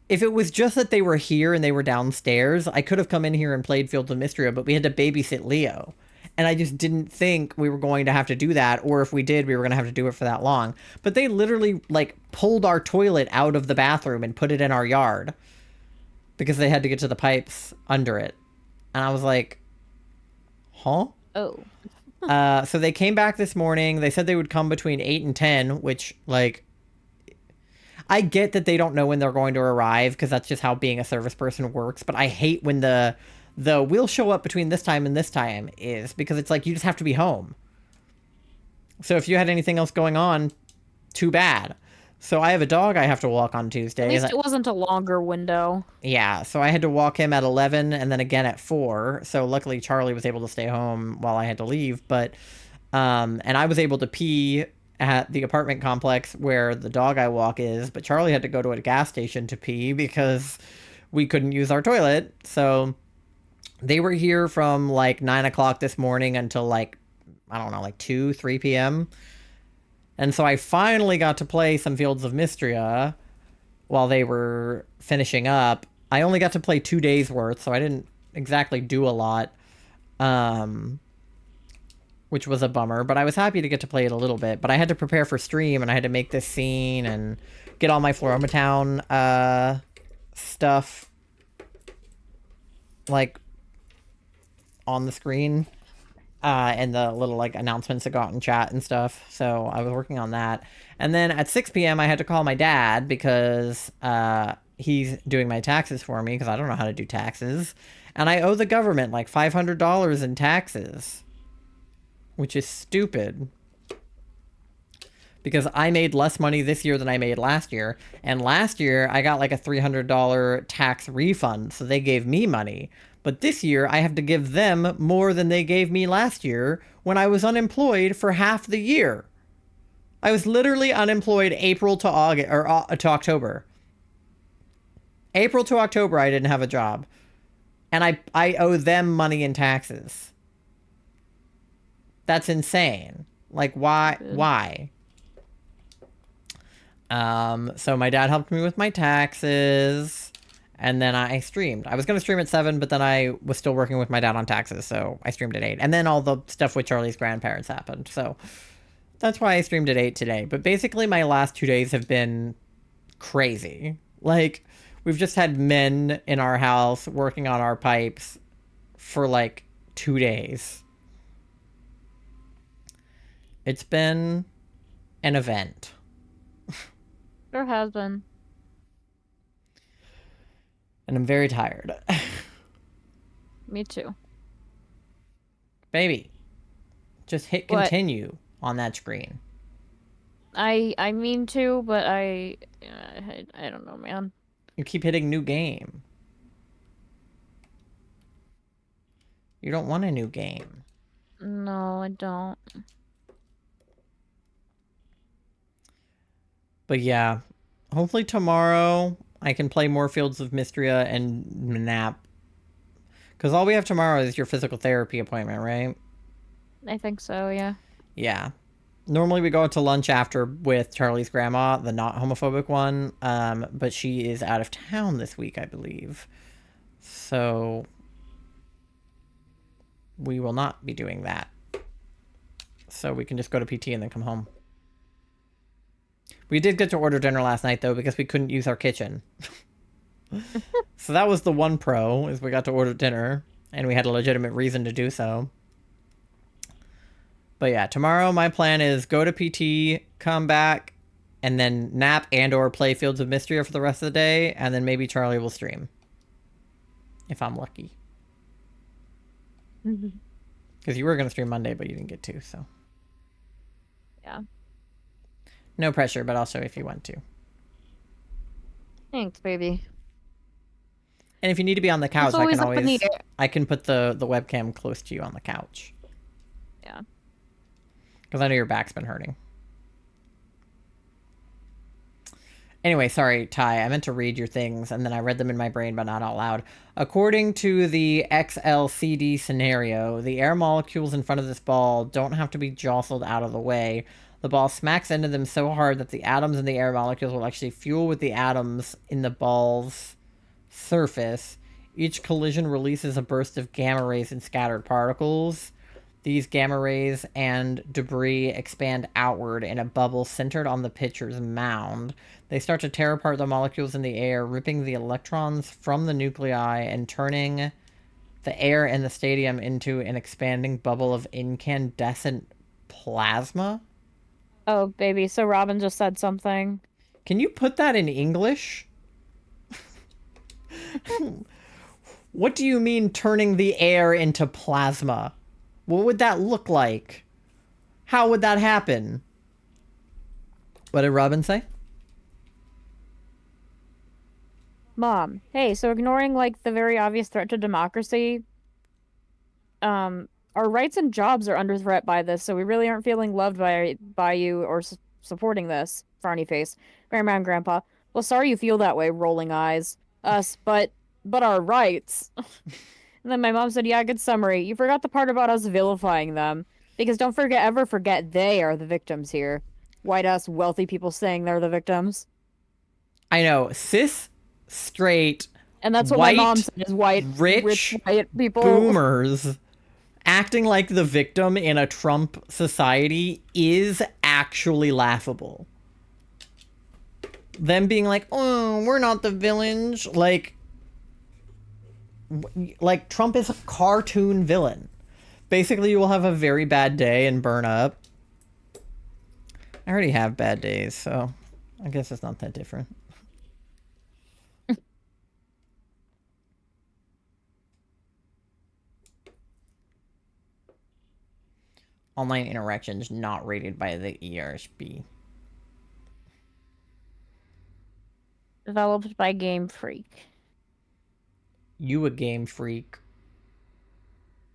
if it was just that they were here and they were downstairs, I could have come in here and played Fields of Mystria, but we had to babysit Leo. And I just didn't think we were going to have to do that, or if we did, we were going to have to do it for that long. But they literally, like, pulled our toilet out of the bathroom and put it in our yard because they had to get to the pipes under it. And I was like, huh? Oh. So they came back this morning. They said they would come between 8 and 10, which, like, I get that they don't know when they're going to arrive because that's just how being a service person works. But I hate when the we'll show up between this time and this time is, because it's like you just have to be home. So if you had anything else going on, too bad. So I have a dog I have to walk on Tuesday. At least it wasn't a longer window. Yeah, so I had to walk him at 11 and then again at 4. So luckily Charlie was able to stay home while I had to leave. But, and I was able to pee at the apartment complex where the dog I walk is. But Charlie had to go to a gas station to pee because we couldn't use our toilet. So they were here from like 9 o'clock this morning until like, I don't know, like 2, 3 p.m. And so I finally got to play some Fields of Mystria while they were finishing up. I only got to play 2 days worth, so I didn't exactly do a lot, which was a bummer. But I was happy to get to play it a little bit. But I had to prepare for stream, and I had to make this scene and get all my Floroma Town stuff, like, on the screen. And the little, like, announcements that got in chat and stuff. So I was working on that. And then at 6 p.m. I had to call my dad because he's doing my taxes for me because I don't know how to do taxes. And I owe the government like $500 in taxes, which is stupid. Because I made less money this year than I made last year. And last year, I got like a $300 tax refund, so they gave me money. But this year, I have to give them more than they gave me last year when I was unemployed for half the year. I was literally unemployed April to August, or to October. April to October, I didn't have a job. And I owe them money in taxes. That's insane. Like, why? Why? So my dad helped me with my taxes, and then I streamed. I was going to stream at 7, but then I was still working with my dad on taxes, so I streamed at 8. And then all the stuff with Charlie's grandparents happened, so that's why I streamed at 8 today. But basically my last 2 days have been crazy. Like, we've just had men in our house working on our pipes for like 2 days. It's been an event. Sure has been. And I'm very tired. Me too. Baby, just hit What? continue on that screen. I mean to, but I don't know, man. You keep hitting new game. You don't want a new game. No, I don't. But yeah, hopefully tomorrow I can play more Fields of Mystria and nap. Because all we have tomorrow is your physical therapy appointment, right? I think so, yeah. Yeah. Normally we go out to lunch after with Charlie's grandma, the not homophobic one, but she is out of town this week, I believe. So we will not be doing that. So we can just go to PT and then come home. We did get to order dinner last night, though, because we couldn't use our kitchen. So that was the one pro, is we got to order dinner, and we had a legitimate reason to do so. But yeah, tomorrow my plan is go to PT, come back, and then nap and or play Fields of Mystery for the rest of the day, and then maybe Charlie will stream. If I'm lucky. Because you were going to stream Monday, but you didn't get to, so. Yeah. No pressure, but also if you want to. Thanks, baby. And if you need to be on the couch, It's always up in the air. I can put the webcam close to you on the couch. Yeah. Because I know your back's been hurting. Anyway, sorry, Ty. I meant to read your things, and then I read them in my brain, but not out loud. According to the XLCD scenario, the air molecules in front of this ball don't have to be jostled out of the way. The ball smacks into them so hard that the atoms in the air molecules will actually fuel with the atoms in the ball's surface. Each collision releases a burst of gamma rays and scattered particles. These gamma rays and debris expand outward in a bubble centered on the pitcher's mound. They start to tear apart the molecules in the air, ripping the electrons from the nuclei and turning the air in the stadium into an expanding bubble of incandescent plasma. Oh, baby. So Robin just said something. Can you put that in English? What do you mean turning the air into plasma? What would that look like? How would that happen? What did Robin say? Mom, hey, so ignoring like the very obvious threat to democracy, our rights and jobs are under threat by this, so we really aren't feeling loved by you or supporting this. Frowny face. Grandma and Grandpa. Well, sorry you feel that way, rolling eyes. Us, but our rights. And then my mom said, yeah, good summary. You forgot the part about us vilifying them. Because don't ever forget they are the victims here. White-ass wealthy people saying they're the victims. I know, cis, straight, And that's what white, my mom said is rich white people. boomers acting like the victim in a Trump society is actually laughable. Them being like, oh, we're not the villains. Like Trump is a cartoon villain. Basically, you will have a very bad day and burn up. I already have bad days, so I guess it's not that different. Online interactions not rated by the ERSB. Developed by Game Freak. You a game freak.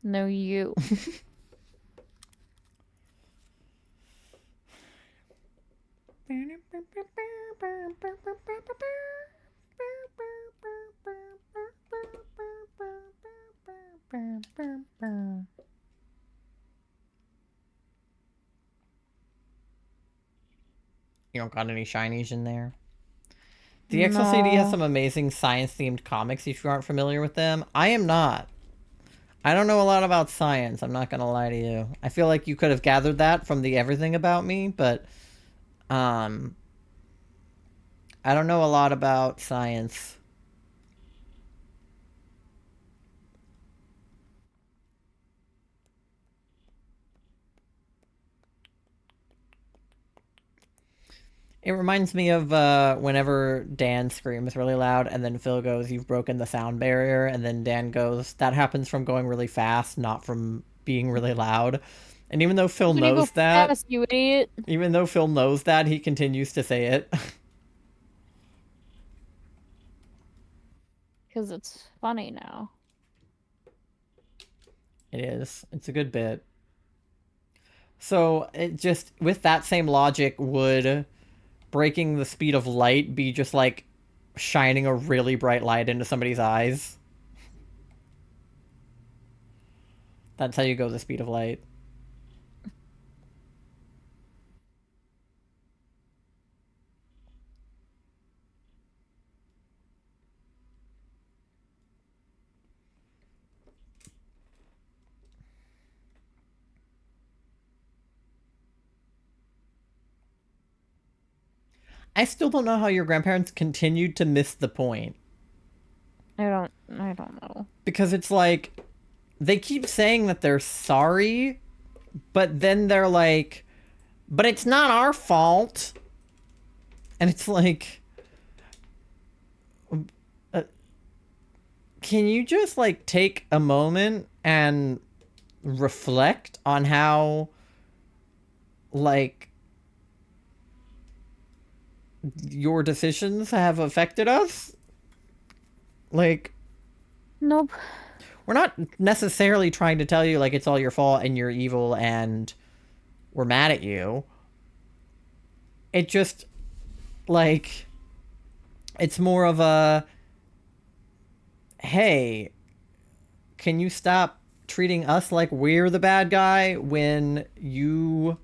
No, you. You don't got any shinies in there? The XLCD has No. some amazing science-themed comics if you aren't familiar with them. I am not. I don't know a lot about science, I'm not gonna lie to you. I feel like you could have gathered that from the everything about me, but I don't know a lot about science. It reminds me of whenever Dan screams really loud and then Phil goes, "You've broken the sound barrier," and then Dan goes, "That happens from going really fast, not from being really loud." And even though Phil When you go knows that, fast, you idiot. even though Phil knows that, he continues to say it. Because it's funny now. It is. It's a good bit. So, it just, with that same logic, would breaking the speed of light be just like shining a really bright light into somebody's eyes? That's how you go the speed of light. I still don't know how your grandparents continued to miss the point. I don't know. Because it's like, they keep saying that they're sorry, but then they're like, but it's not our fault. And it's like, uh, can you just like take a moment and reflect on how, like, your decisions have affected us? Like, Nope. we're not necessarily trying to tell you like it's all your fault and you're evil and we're mad at you. It just, like, it's more of a, hey, can you stop treating us like we're the bad guy when you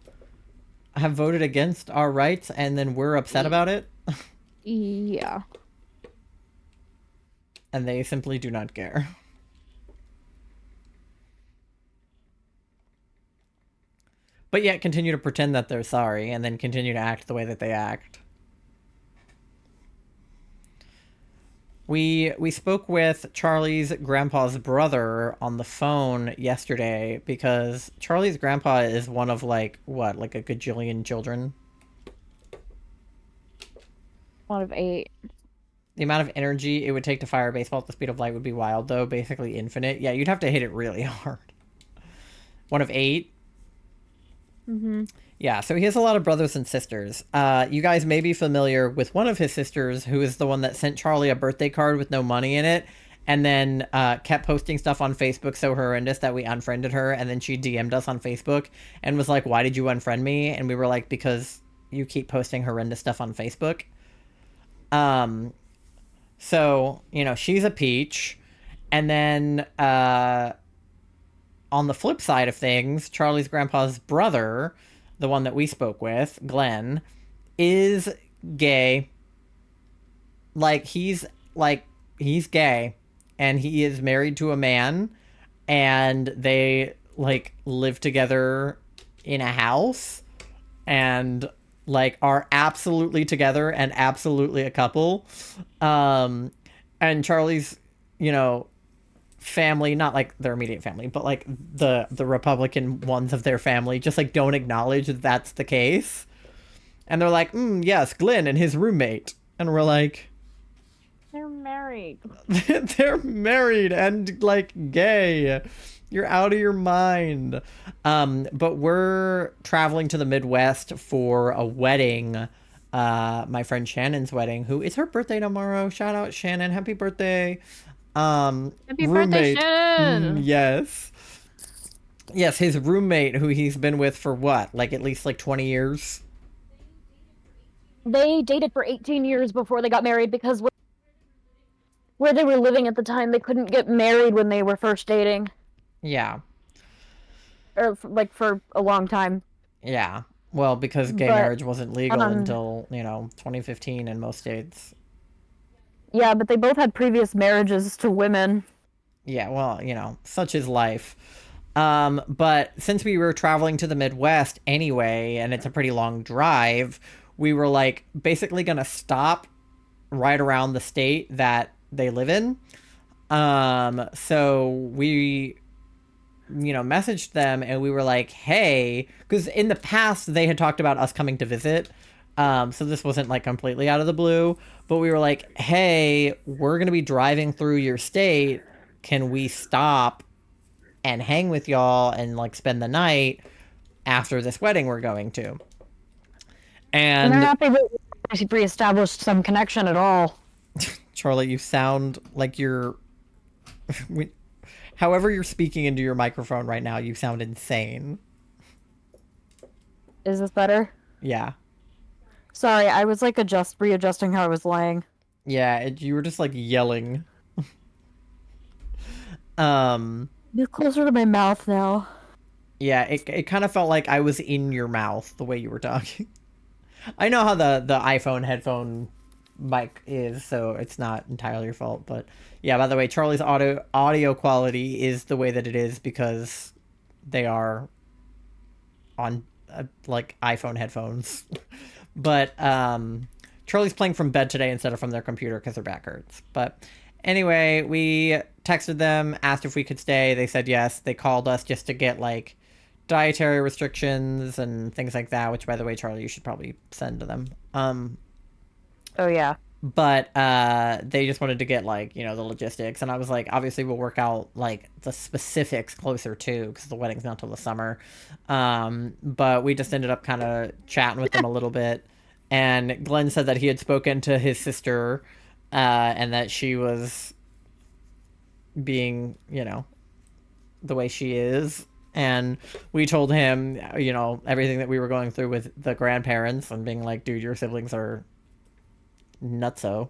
have voted against our rights and then we're upset Y- about it? Yeah. And they simply do not care. But yet continue to pretend that they're sorry and then continue to act the way that they act. We spoke with Charlie's grandpa's brother on the phone yesterday because Charlie's grandpa is one of like what, like a gajillion children. One of eight. The amount of energy it would take to fire a baseball at the speed of light would be wild, though. Basically infinite. Yeah, you'd have to hit it really hard. One of eight. Mm-hmm. Yeah, so he has a lot of brothers and sisters. You guys may be familiar with one of his sisters, who is the one that sent Charlie a birthday card with no money in it, and then kept posting stuff on Facebook so horrendous that we unfriended her, and then she DM'd us on Facebook and was like, "Why did you unfriend me?" And we were like, "Because you keep posting horrendous stuff on Facebook." Um, so, you know, she's a peach. And then on the flip side of things, Charlie's grandpa's brother, the one that we spoke with, Glenn, is gay. Like he's gay and he is married to a man and they like live together in a house and like are absolutely together and absolutely a couple. Um and Charlie's, you know, family, not like their immediate family, but like the Republican ones of their family just like don't acknowledge that that's the case. And they're like, yes, Glenn and his roommate. And we're like, They're married. they're married and like gay. You're out of your mind. But we're traveling to the Midwest for a wedding. My friend Shannon's wedding, who it's her birthday tomorrow. Shout out Shannon, happy birthday. Happy birthday, Roommate. Shannon! Yes. Yes, his roommate, who he's been with for what, like at least like 20 years. They dated for 18 years before they got married because where they were living at the time, they couldn't get married when they were first dating. Yeah. Or like for a long time. Yeah. Well, because gay But marriage wasn't legal until, 2015 in most states. yeah, but they both had previous marriages to women. Yeah, well, such is life. But since we were traveling to the Midwest anyway, and it's a pretty long drive, we were like basically gonna stop right around the state that they live in. So we, messaged them and we were like, hey, because in the past they had talked about us coming to visit. So this wasn't like completely out of the blue, but we were like, hey, we're gonna be driving through your state. Can we stop and hang with y'all and like spend the night after this wedding we're going to? And they're And not able to reestablish some connection at all. Charlie, you sound like you're however you're speaking into your microphone right now, you sound insane. Is this better? Yeah. Sorry, I was like readjusting how I was laying. Yeah, you were just like yelling. um Get closer to my mouth now. yeah, it kind of felt like I was in your mouth the way you were talking. I know how the iPhone headphone mic is, so it's not entirely your fault, but yeah, by the way, Charlie's audio quality is the way that it is because they are on like iPhone headphones. But Charlie's playing from bed today instead of from their computer because their back hurts. But anyway, we texted them, asked if we could stay. They said yes. They called us just to get like dietary restrictions and things like that. Which, by the way, Charlie, you should probably send to them. Oh yeah. But they just wanted to get like the logistics, and I was like, obviously we'll work out like the specifics closer to because the wedding's not till the summer. But we just ended up kind of chatting with them a little bit, and Glenn said that he had spoken to his sister, and that she was being the way she is. And we told him, everything that we were going through with the grandparents and being like, dude, your siblings are nutso.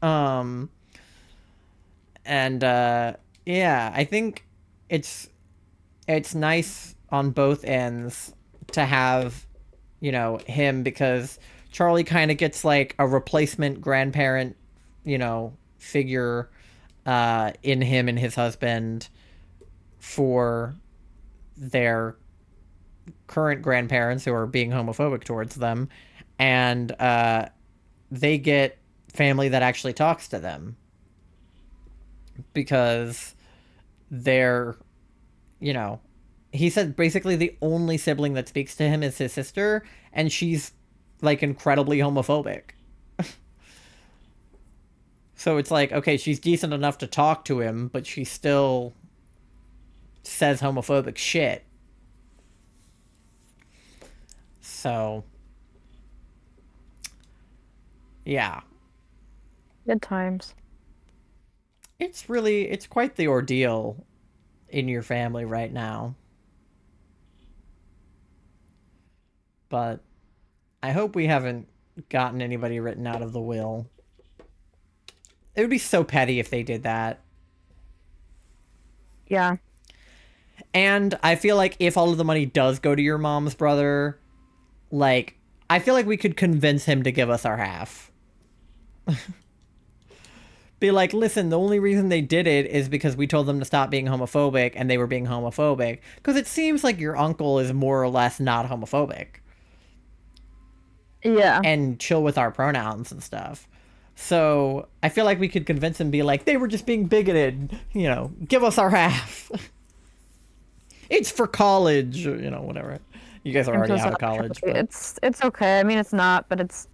Um, and yeah, I think it's it's nice on both ends to have, him because Charlie kind of gets like a replacement grandparent, figure in him and his husband for their current grandparents who are being homophobic towards them. And they get family that actually talks to them because they're, you know, he said basically the only sibling that speaks to him is his sister, and she's like incredibly homophobic. So it's like, okay, she's decent enough to talk to him, but she still says homophobic shit. So, yeah. Good times. It's quite the ordeal in your family right now. But I hope we haven't gotten anybody written out of the will. It would be so petty if they did that. Yeah. And I feel like if all of the money does go to your mom's brother, like, I feel like we could convince him to give us our half. Be like, listen, the only reason they did it is because we told them to stop being homophobic and they were being homophobic. Because it seems like your uncle is more or less not homophobic Yeah. and chill with our pronouns and stuff. So I feel like we could convince him, be like, they were just being bigoted, give us our half. It's for college, whatever. You guys are I'm already so out sorry. of college, but It's okay. I mean, it's not, but it's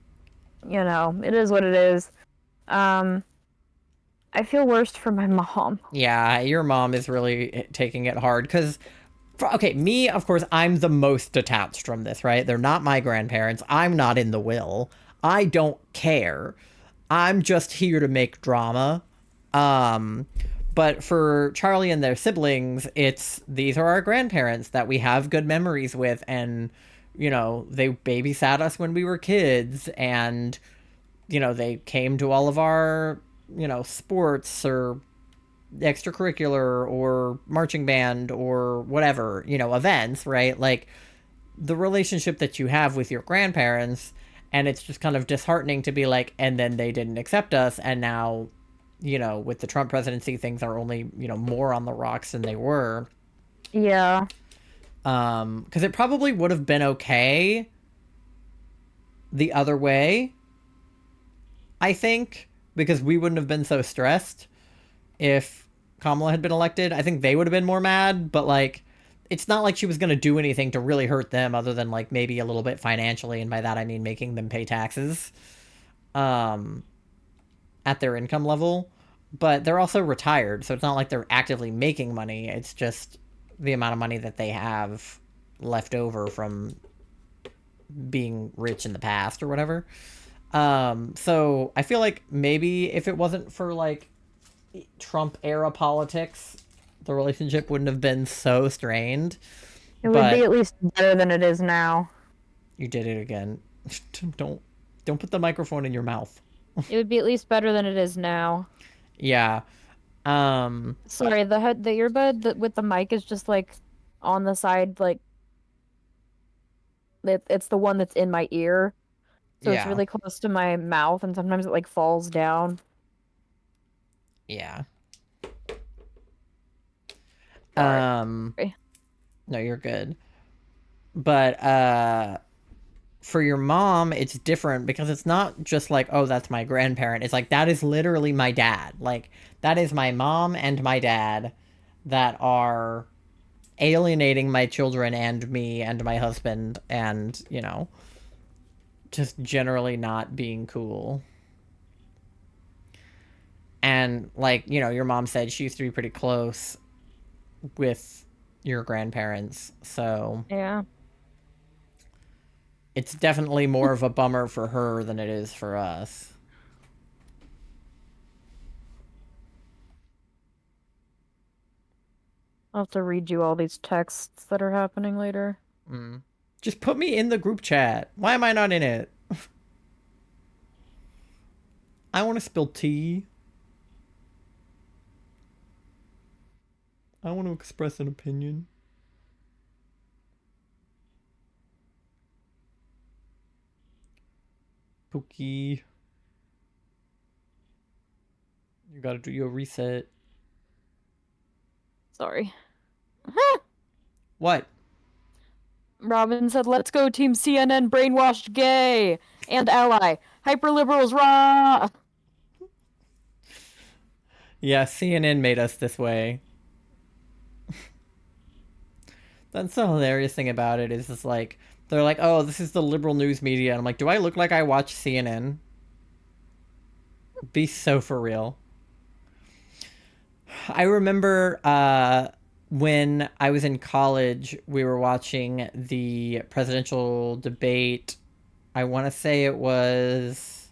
it is what it is. I feel worst for my mom. yeah, your mom is really taking it hard because, okay, me, of course, I'm the most detached from this, right? They're not my grandparents. I'm not in the will. I don't care. I'm just here to make drama. Um, but for Charlie and their siblings, these are our grandparents that we have good memories with, and they babysat us when we were kids, and they came to all of our sports or extracurricular or marching band or whatever events, right? Like the relationship that you have with your grandparents, and it's just kind of disheartening to be like, and then they didn't accept us, and now with the Trump presidency, things are only more on the rocks than they were. Yeah. Because it probably would have been okay the other way, I think, because we wouldn't have been so stressed if Kamala had been elected. I think they would have been more mad, but like it's not like she was going to do anything to really hurt them other than like maybe a little bit financially, and by that I mean making them pay taxes at their income level. But they're also retired, so it's not like they're actively making money. It's just the amount of money that they have left over from being rich in the past or whatever. So I feel like maybe if it wasn't for like Trump era politics, the relationship wouldn't have been so strained. It would But be at least better than it is now. you did it again. don't don't put the microphone in your mouth. It would be at least better than it is now. Yeah. Sorry, the earbud with the mic is just like on the side, like it's the one that's in my ear. So it's Yeah. really close to my mouth, and sometimes it like falls down. Yeah. Sorry. Um no, you're good. But for your mom, it's different because it's not just like, oh, that's my grandparent. It's like, that is literally my dad. Like, that is my mom and my dad that are alienating my children and me and my husband and, just generally not being cool. And, like, your mom said she used to be pretty close with your grandparents. So Yeah. it's definitely more of a bummer for her than it is for us. I'll have to read you all these texts that are happening later. Mm. Just put me in the group chat. Why am I not in it? I want to spill tea. I want to express an opinion. Pookie, you gotta do your reset. Sorry. What? Robin said, "Let's go, Team CNN, brainwashed gay and ally. Hyperliberals, rah!" Yeah, CNN made us this way. That's the hilarious thing about it is it's like, they're like, oh, this is the liberal news media. And I'm like, do I look like I watch CNN? Be so for real. I remember when I was in college, we were watching the presidential debate. I want to say it was.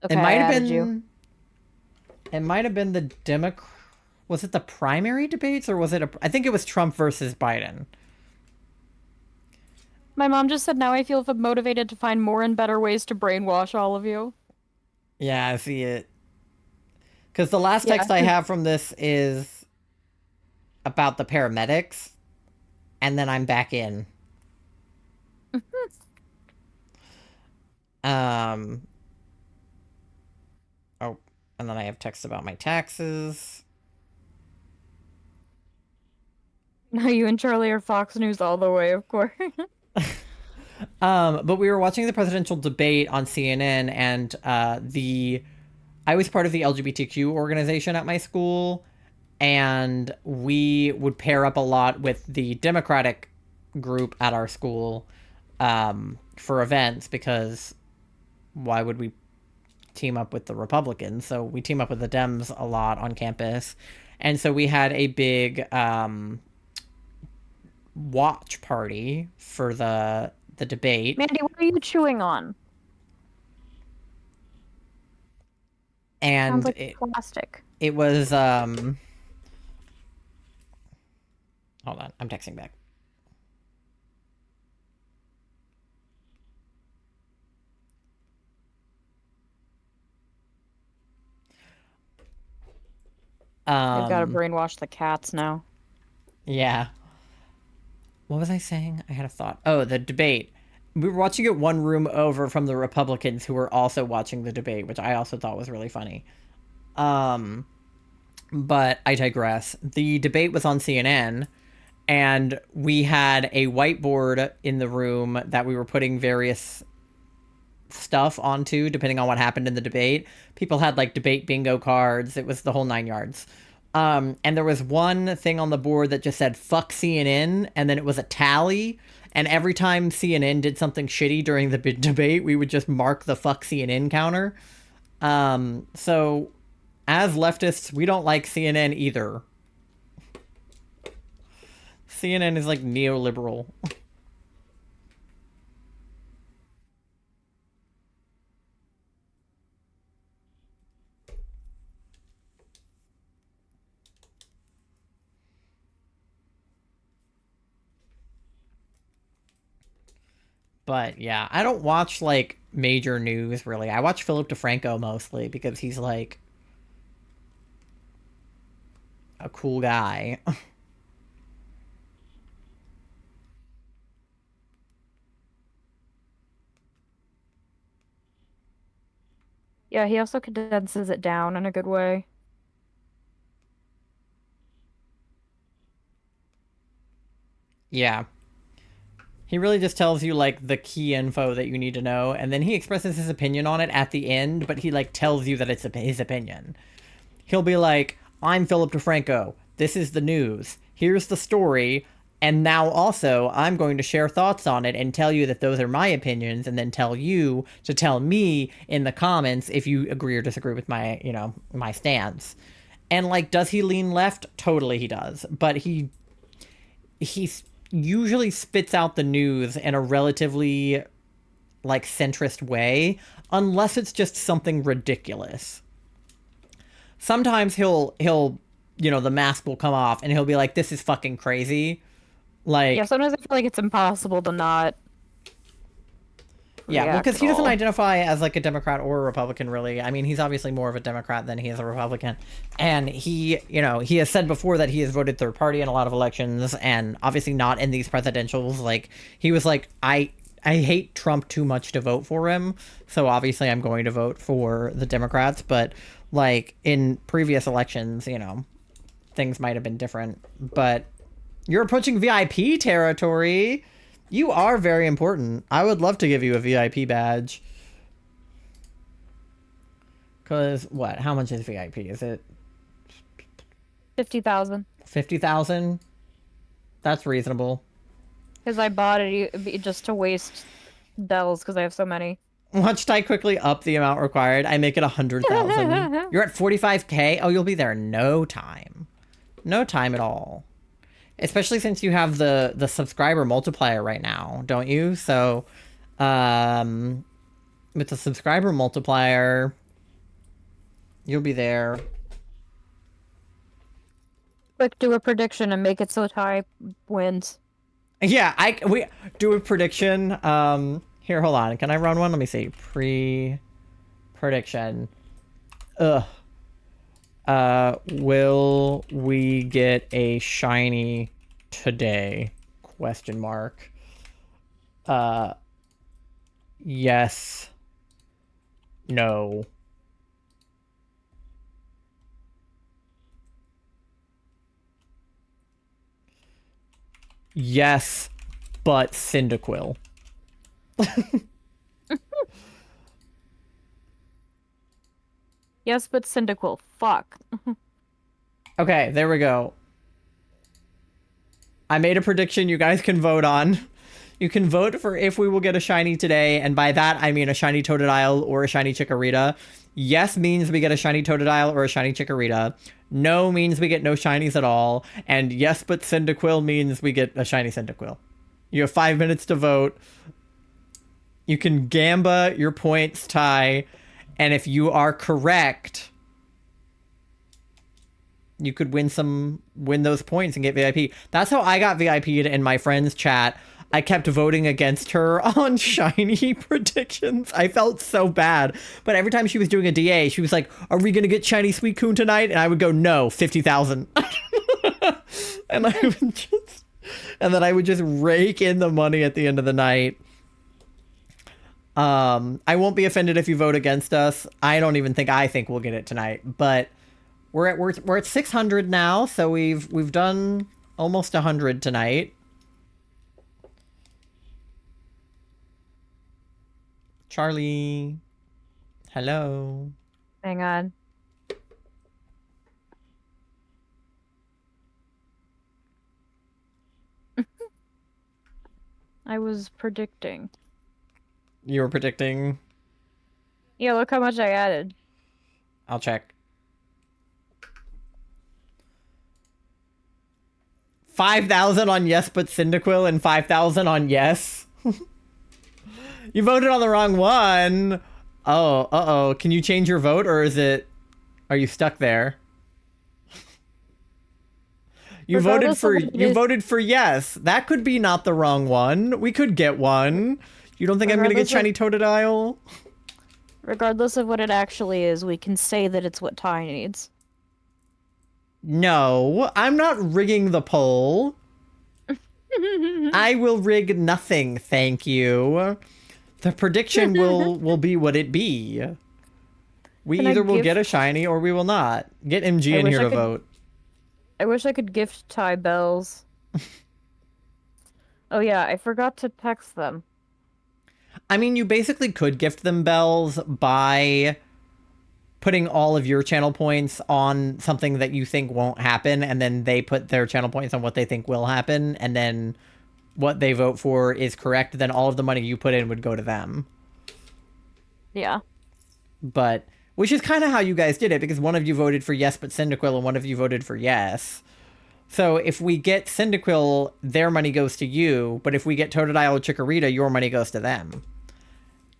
It Okay, I might have added you. been. It might have been the Democrat. Was it the primary debates or was it a? I think it was Trump versus Biden. My mom just said, "Now I feel motivated to find more and better ways to brainwash all of you." Yeah, I see it. Because the last Yeah. text I have from this is about the paramedics, and then I'm back in. Um. Oh, and then I have text about my taxes. Now you and Charlie are Fox News all the way, of course. But we were watching the presidential debate on CNN, and I was part of the LGBTQ organization at my school, and we would pair up a lot with the Democratic group at our school for events because why would we team up with the Republicans? So we team up with the Dems a lot on campus, and so we had a big watch party for the debate. Mandy, what are you chewing on? Sounds And like plastic. it was hold on, I'm texting back. They've got to um brainwash the cats now. yeah, what was I saying? I had a thought. Oh, the debate. We were watching it one room over from the Republicans who were also watching the debate, which I also thought was really funny. um but I digress. The debate was on CNN, and we had a whiteboard in the room that we were putting various stuff onto depending on what happened in the debate. People had like debate bingo cards. It was the whole 9 yards. And there was one thing on the board that just said "fuck CNN," and then it was a tally. And every time CNN did something shitty during the debate, we would just mark the "fuck CNN" counter. So as leftists, we don't like CNN either. CNN is like neoliberal. But yeah, I don't watch like major news really. I watch Philip DeFranco mostly because he's like a cool guy. Yeah, he also condenses it down in a good way. Yeah. He really just tells you like the key info that you need to know, and then he expresses his opinion on it at the end, but he like tells you that it's his opinion. He'll be like, I'm Philip DeFranco. This is the news. Here's the story. And now also, I'm going to share thoughts on it and tell you that those are my opinions, and then tell you to tell me in the comments if you agree or disagree with my, my stance. And like, does he lean left? Totally he does. But he usually spits out the news in a relatively like centrist way, unless it's just something ridiculous. Sometimes he'll the mask will come off and he'll be like, this is fucking crazy. Yeah, Like, sometimes I feel like it's impossible to not yeah, well, react because at he doesn't all. identify as like a Democrat or a Republican, really. I mean, he's obviously more of a Democrat than he is a Republican. And he has said before that he has voted third party in a lot of elections, and obviously not in these presidentials. Like, he was like, I hate Trump too much to vote for him, so obviously I'm going to vote for the Democrats. But like in previous elections, things might have been different. But you're approaching VIP territory. You are very important. I would love to give you a VIP badge. Because, what? How much is VIP? Is it 50,000. 50,000? That's reasonable. Because I bought it just to waste bells because I have so many. Watched I quickly up the amount required. I make it 100,000. You're at 45K? Oh, you'll be there in no time. No time at all. Especially since you have the subscriber multiplier right now, don't you? So, with the subscriber multiplier, you'll be there. Quick, do a prediction and make it so Ty wins. Yeah, we do a prediction. Here, hold on. Can I run one? Let me see. Prediction. Ugh. Will we get a shiny today? Question mark. Yes. No. Yes, but Cyndaquil. Yes, but Cyndaquil. Fuck. Okay, there we go. I made a prediction you guys can vote on. You can vote for if we will get a shiny today, and by that I mean a shiny Totodile or a shiny Chikorita. Yes means we get a shiny Totodile or a shiny Chikorita. No means we get no shinies at all. And yes but Cyndaquil means we get a shiny Cyndaquil. You have 5 minutes to vote. You can gamba your points, Ty, and if you are correct, you could win those points and get VIP. That's how I got VIP'd in my friend's chat. I kept voting against her on shiny predictions. I felt so bad. But every time she was doing a DA, she was like, are we going to get shiny Suicune tonight? And I would go, no, 50,000. And then I would just rake in the money at the end of the night. I won't be offended if you vote against us. I don't even think we'll get it tonight, but we're at 600 now, so we've done almost 100 tonight. Charlie, hello. Hang on. I was predicting. You were predicting? Yeah, look how much I added. I'll check. 5,000 on yes but Cyndaquil and 5,000 on yes. You voted on the wrong one. Oh, uh-oh. Can you change your vote, or are you stuck there? You voted for yes. That could be not the wrong one. We could get one. You don't think I'm gonna get shiny Totodile? Regardless of what it actually is, we can say that it's what Ty needs. No, I'm not rigging the poll. I will rig nothing, thank you. The prediction will be what it be. We either will get a shiny or we will not. Get MG in here to vote. I wish I could gift Ty bells. Oh yeah, I forgot to text them. I mean, you basically could gift them bells by putting all of your channel points on something that you think won't happen, and then they put their channel points on what they think will happen, and then what they vote for is correct, then all of the money you put in would go to them. Yeah. But which is kind of how you guys did it, because one of you voted for yes but Cyndaquil and one of you voted for yes. So if we get Cyndaquil, their money goes to you, but if we get Totodile or Chikorita, your money goes to them.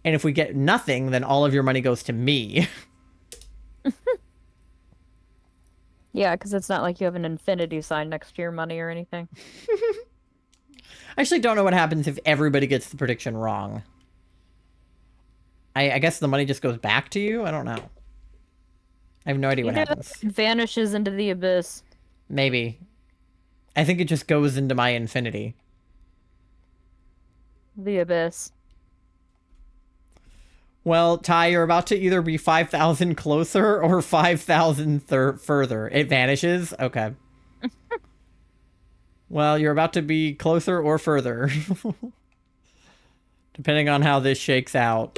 And if we get nothing, then all of your money goes to me. Yeah, because it's not like you have an infinity sign next to your money or anything. I actually don't know what happens if everybody gets the prediction wrong. I guess the money just goes back to you? I don't know. I have no idea what Either that happens. or it vanishes into the abyss. Maybe. I think it just goes into my infinity. The abyss. Well, Ty, you're about to either be 5,000 closer or 5,000 further. It vanishes? Okay. Well, you're about to be closer or further. Depending on how this shakes out.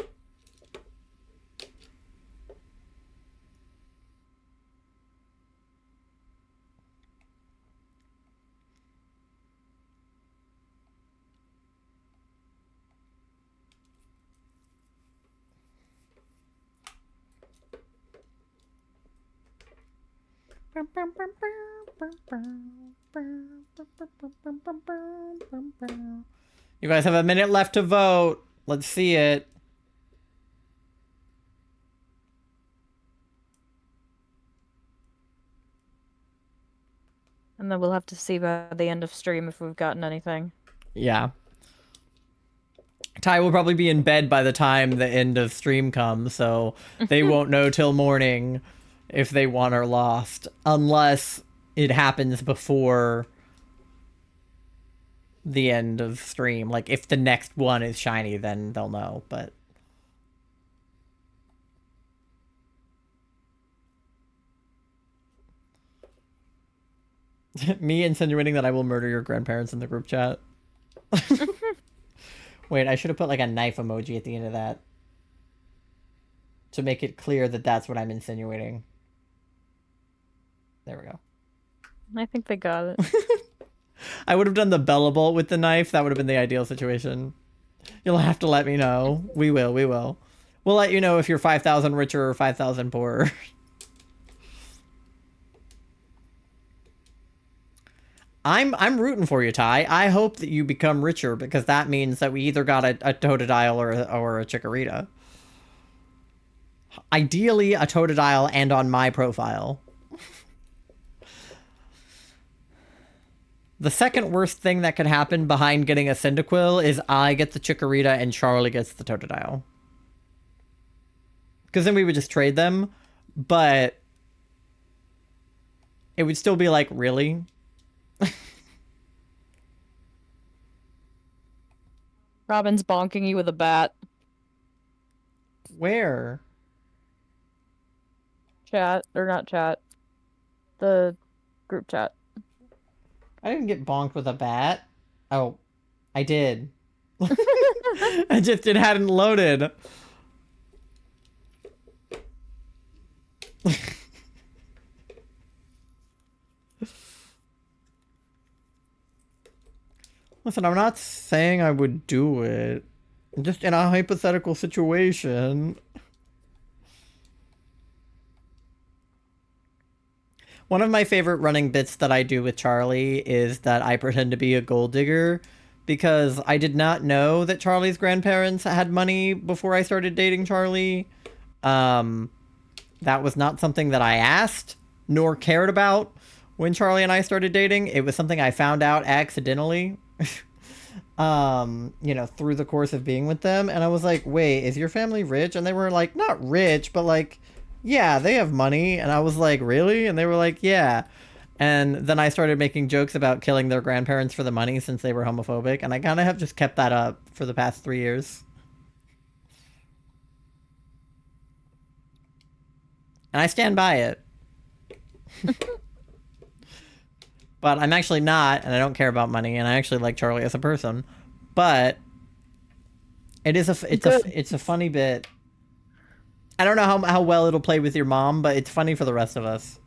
You guys have a minute left to vote. Let's see it. And then we'll have to see by the end of stream if we've gotten anything. Yeah. Ty will probably be in bed by the time the end of stream comes, so they won't know till morning if they won or lost, unless it happens before the end of stream. Like, if the next one is shiny, then they'll know, but... Me insinuating that I will murder your grandparents in the group chat. Wait, I should have put, like, a knife emoji at the end of that. To make it clear that that's what I'm insinuating. There we go. I think they got it. I would have done the Bellable with the knife. That would have been the ideal situation. You'll have to let me know. We will, we will. We'll let you know if you're 5,000 richer or 5,000 poorer. I'm rooting for you, Ty. I hope that you become richer, because that means that we either got a Totodile or a Chikorita. Ideally, a Totodile and on my profile. The second worst thing that could happen behind getting a Cyndaquil is I get the Chikorita and Charlie gets the Totodile. Because then we would just trade them, but it would still be like, really? Robin's bonking you with a bat. Where? Chat, or not chat. The group chat. I didn't get bonked with a bat. Oh, I did. It hadn't loaded. Listen, I'm not saying I would do it. Just in a hypothetical situation. One of my favorite running bits that I do with Charlie is that I pretend to be a gold digger, because I did not know that Charlie's grandparents had money before I started dating Charlie. That was not something that I asked nor cared about when Charlie and I started dating. It was something I found out accidentally. Through the course of being with them, and I was like, wait, is your family rich? And they were like, not rich, but like, yeah, they have money. And I was like, really? And they were like, yeah. And then I started making jokes about killing their grandparents for the money, since they were homophobic, and I kind of have just kept that up for the past 3 years. And I stand by it. But I'm actually not, and I don't care about money, and I actually like Charlie as a person. But Good. it's a funny bit. I don't know how well it'll play with your mom, but it's funny for the rest of us.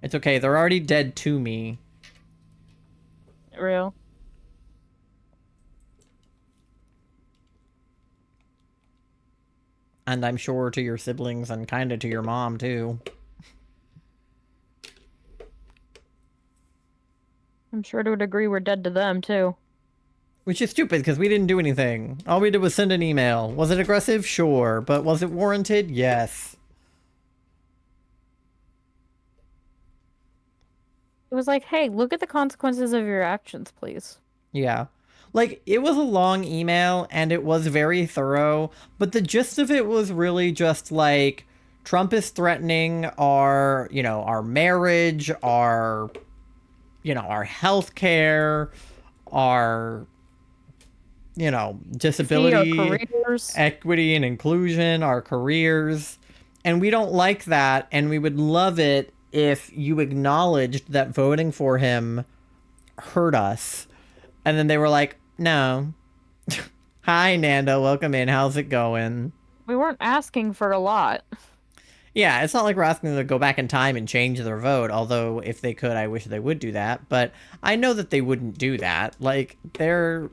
It's okay. They're already dead to me. Real. And I'm sure to your siblings and kind of to your mom, too. I'm sure to a degree we're dead to them, too. Which is stupid, because we didn't do anything. All we did was send an email. Was it aggressive? Sure. But was it warranted? Yes. It was like, hey, look at the consequences of your actions, please. Yeah. Like, it was a long email, and it was very thorough, but the gist of it was really just like, Trump is threatening our, our marriage, our, our health care, our, See our disability, careers. equity and inclusion, our careers. And we don't like that, and we would love it if you acknowledged that voting for him hurt us. And then they were like, no. Hi, Nanda. Welcome in. How's it going? We weren't asking for a lot. Yeah, it's not like we're asking them to go back in time and change their vote, although if they could, I wish they would do that. But I know that they wouldn't do that. Like, they're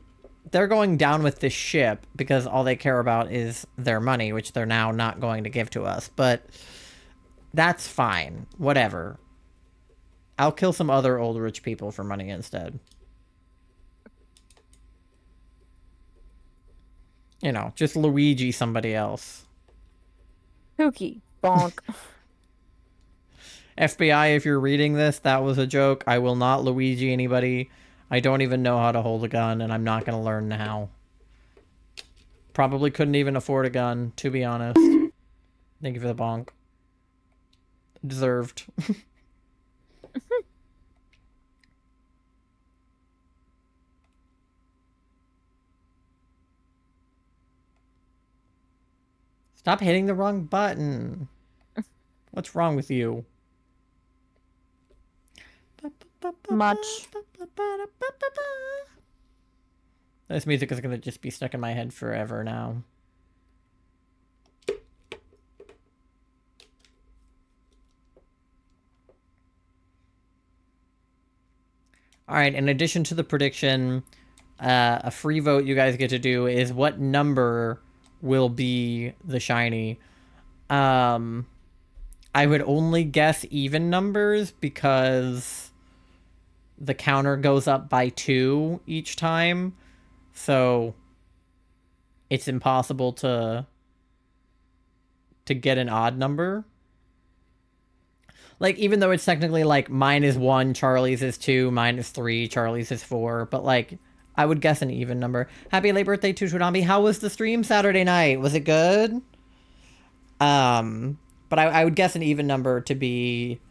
going down with this ship because all they care about is their money, which they're now not going to give to us. But that's fine. Whatever. I'll kill some other old rich people for money instead. Just Luigi somebody else. Pookie. Bonk. FBI, if you're reading this, that was a joke. I will not Luigi anybody. I don't even know how to hold a gun, and I'm not going to learn how. Probably couldn't even afford a gun, to be honest. Thank you for the bonk. Deserved. Stop hitting the wrong button. What's wrong with you? Much. This music is going to just be stuck in my head forever now. All right, in addition to the prediction, a free vote you guys get to do is what number will be the shiny. I would only guess even numbers because the counter goes up by 2 each time. So it's impossible to get an odd number. Like, even though it's technically like mine is 1, Charlie's is 2, mine is 3, Charlie's is 4, but like I would guess an even number. Happy late birthday to Tsunami. How was the stream Saturday night? Was it good? But I would guess an even number to be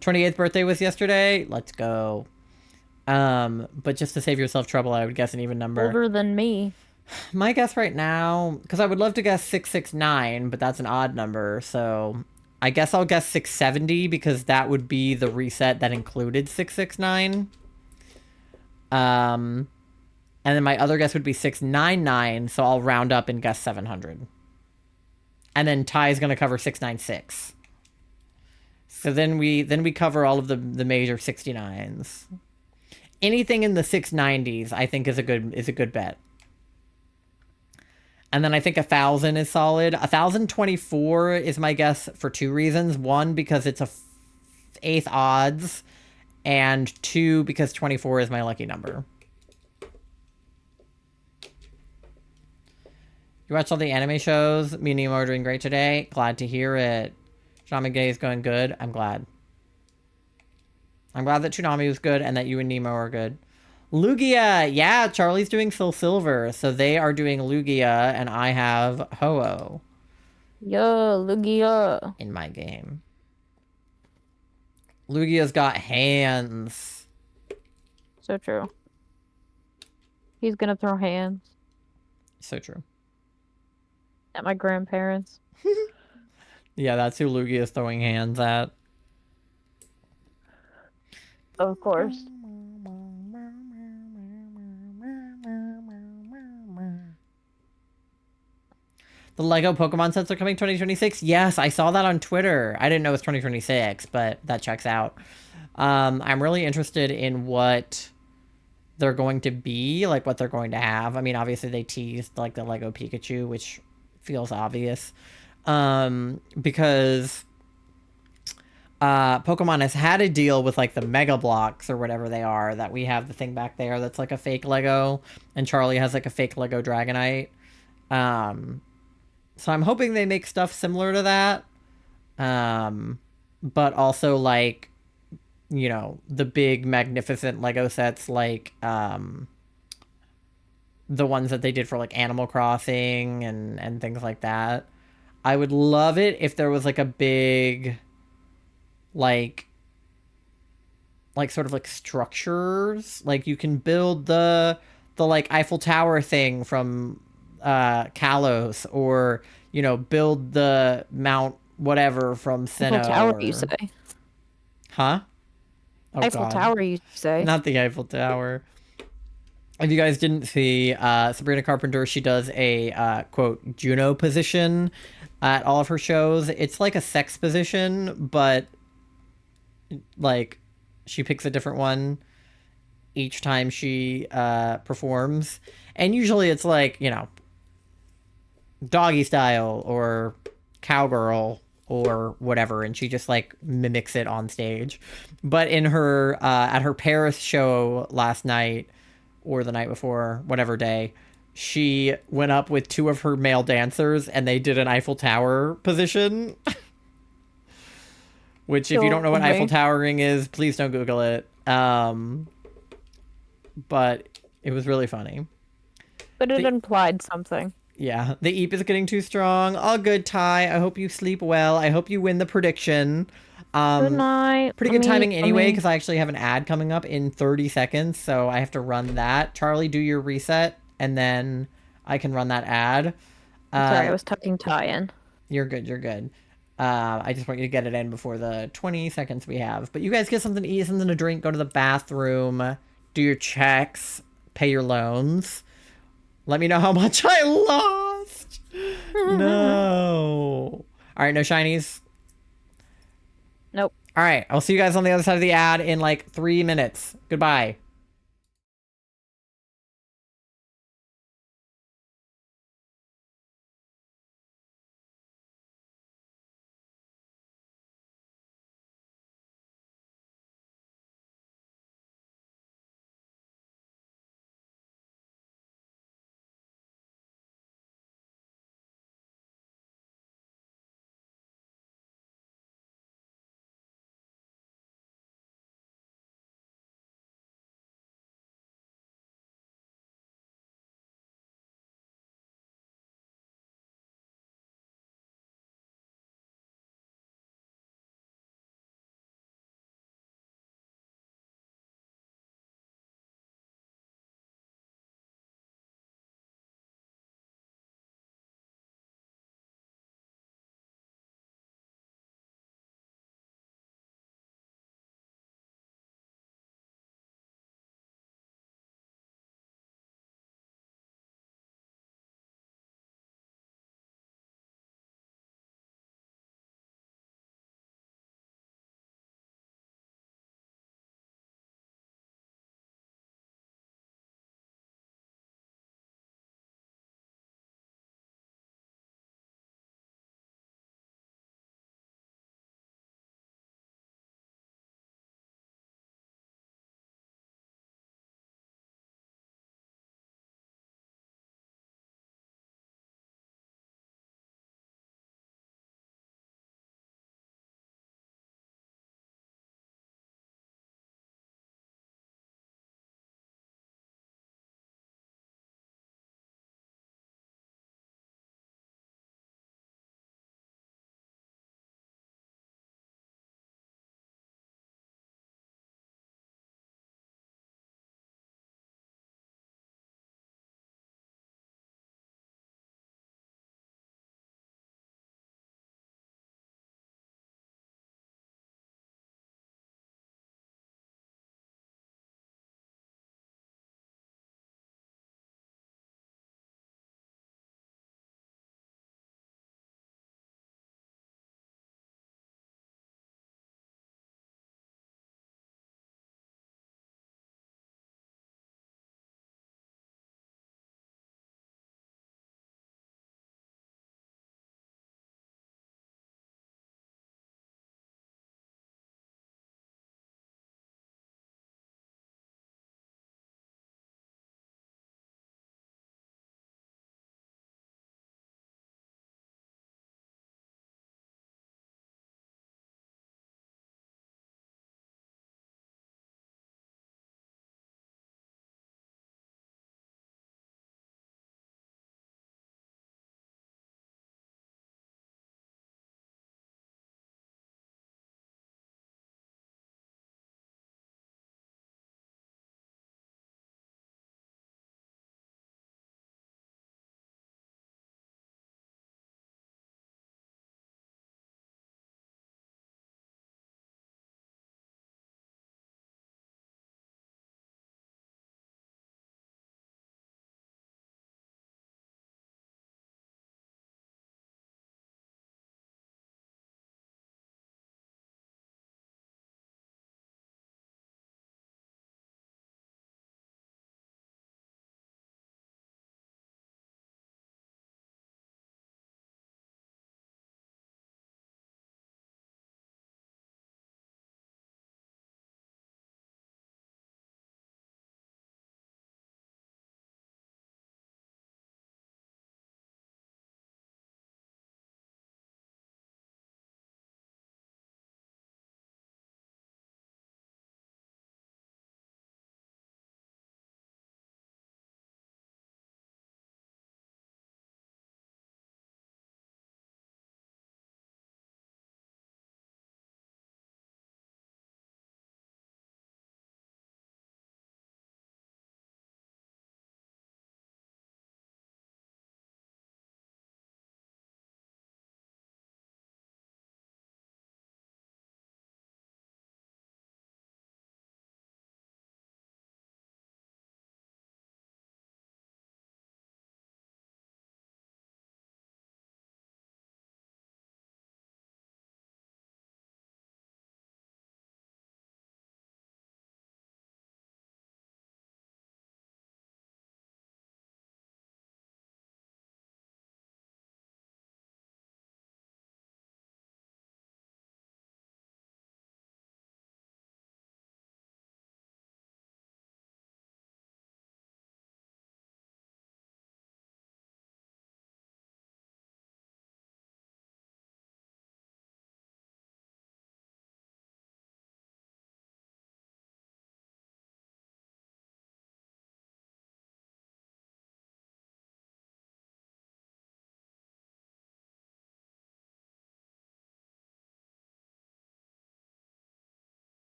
28th birthday was yesterday. Let's go. But just to save yourself trouble, I would guess an even number. Older than me. My guess right now, because I would love to guess 669, but that's an odd number, so I guess I'll guess 670 because that would be the reset that included 669. And then my other guess would be 699, so I'll round up and guess 700. And then Ty's going to cover 696. So then we cover all of the major 69s. Anything in the 690s, I think is a good bet. And then I think 1,000 is solid. 1,024 is my guess for 2 reasons. 1, because it's a 8th odds, and 2, because 24 is my lucky number. You watched all the anime shows? Me and Nemo are doing great today. Glad to hear it. Tsunami Gay is going good. I'm glad. I'm glad that Tsunami was good and that you and Nemo are good. Lugia! Yeah, Charlie's doing Soul Silver. So they are doing Lugia and I have Ho-Oh. Yo, Lugia. In my game. Lugia's got hands. So true. He's gonna throw hands. So true. At my grandparents. Yeah, that's who Lugia is throwing hands at. Of course. The Lego Pokemon sets are coming 2026. Yes, I saw that on Twitter. I didn't know it was 2026, but that checks out. I'm really interested in what they're going to be, like what they're going to have. I mean, obviously they teased like the Lego Pikachu, which feels obvious. Because Pokemon has had a deal with like the Mega Blocks or whatever they are, that we have the thing back there that's like a fake Lego, and Charlie has like a fake Lego Dragonite. Um, so I'm hoping they make stuff similar to that. But also like, you know, the big magnificent Lego sets like the ones that they did for like Animal Crossing and things like that. I would love it if there was like a big like sort of like structures, like you can build the like Eiffel Tower thing from Kalos, or you know, build the Mount whatever from Eiffel Sinnoh, Tower, you or say? huh? Oh Eiffel God, Tower, you say? not the Eiffel Tower. If you guys didn't see, Sabrina Carpenter, she does a quote Juno position at all of her shows. It's like a sex position, but like she picks a different one each time she performs, and usually it's like, you know, doggy style or cowgirl or whatever, and she just like mimics it on stage. But in her at her Paris show last night, or the night before, whatever day, she went up with two of her male dancers and they did an Eiffel Tower position. Which, if you don't know Kill what Eiffel me. Towering is, please don't Google it. But it was really funny. But it The implied something. Yeah, the Eep is getting too strong. All good, Ty. I hope you sleep well. I hope you win the prediction. Good Um, night. Pretty good timing anyway, because I actually have an ad coming up in 30 seconds, so I have to run that. Charlie, do your reset, and then I can run that ad. Sorry, I Uh, was tucking Ty in. you're good, you're good. I just want you to get it in before the 20 seconds we have. But you guys get something to eat, something to drink, go to the bathroom, do your checks, pay your loans. Let me know how much I lost. No. All right, no shinies. Nope. All right, I'll see you guys on the other side of the ad in like 3 minutes. Goodbye.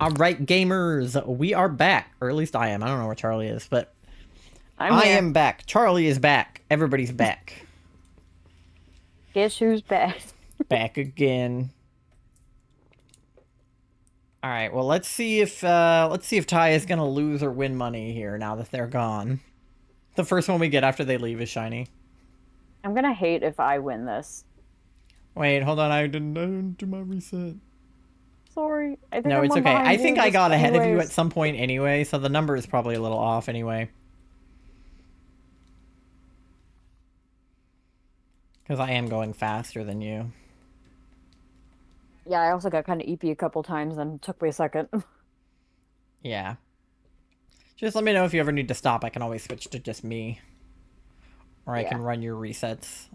All right, gamers, we are back, or at least I am. I don't know where Charlie is, but I'm I here. am back. Charlie is back. Everybody's back. Guess who's back? Back again. All right, well, let's see if Ty is gonna lose or win money here now that they're gone. The first one we get after they leave is shiny. I'm gonna hate if I win this. Wait, hold on, I didn't do my reset. Sorry. I think No, I'm it's one okay. I behind think you I just got ahead of you at anyways. some point anyway, so the number is probably a little off anyway. Because I am going faster than you. Yeah, I also got kind of EP a couple times and it took me a second. Yeah. Just let me know if you ever need to stop. I can always switch to just me. Or I Yeah. can run your resets.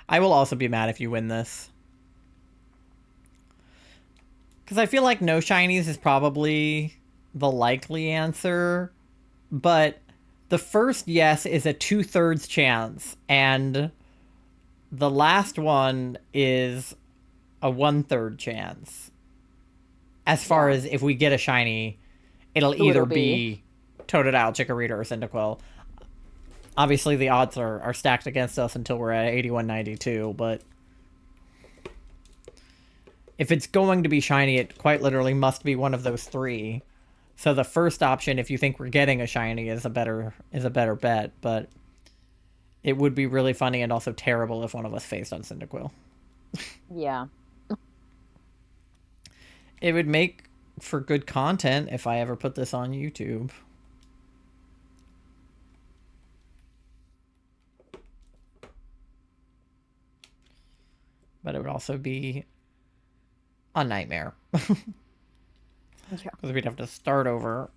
I will also be mad if you win this. Because I feel like no shinies is probably the likely answer. But the first yes is a 2/3 chance. And the last one is a 1/3 chance. As far Yeah. as if we get a shiny, it'll Who either it'll be. be Totodile, Chikorita, or Cyndaquil. Obviously, the odds are stacked against us until we're at 8192, but if it's going to be shiny, it quite literally must be one of those three. So the first option, if you think we're getting a shiny, is a better bet, but it would be really funny and also terrible if one of us faced on Cyndaquil. Yeah. It would make for good content if I ever put this on YouTube. But it would also be a nightmare. Yeah. Because we'd have to start over.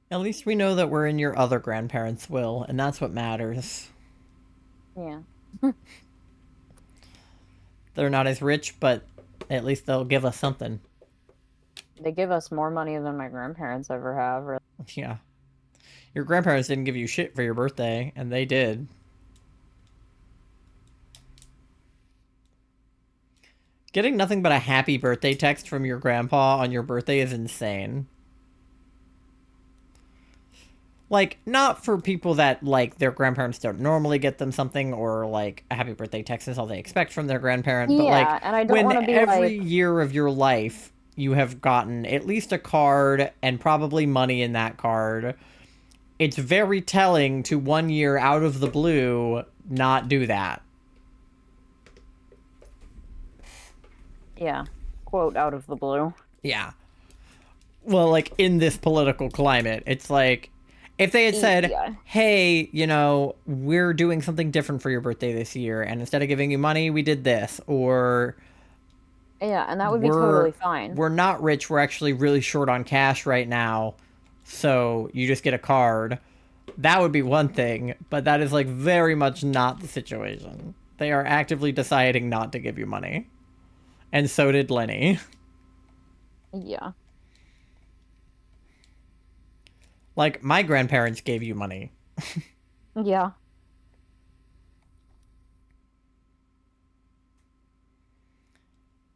At least we know that we're in your other grandparents' will, and that's what matters. Yeah. They're not as rich, but at least they'll give us something. They give us more money than my grandparents ever have. Really. Yeah. Your grandparents didn't give you shit for your birthday, and they did. Getting nothing but a happy birthday text from your grandpa on your birthday is insane. Like, not for people that, like, their grandparents don't normally get them something, or, like, a happy birthday text is all they expect from their grandparent, but, like, Yeah, and I don't when want to be every like, year of your life you have gotten at least a card and probably money in that card, it's very telling to 1 year out of the blue not do that. yeah, quote out of the blue. Yeah. Well, like, in this political climate, it's like, if they had said, Yeah. hey, you know, we're doing something different for your birthday this year, and instead of giving you money, we did this, or Yeah, and that would be we're totally fine. we're not rich, we're actually really short on cash right now, so you just get a card. That would be one thing, but that is like very much not the situation. They are actively deciding not to give you money. And so did Lenny. Yeah. Like, my grandparents gave you money. Yeah.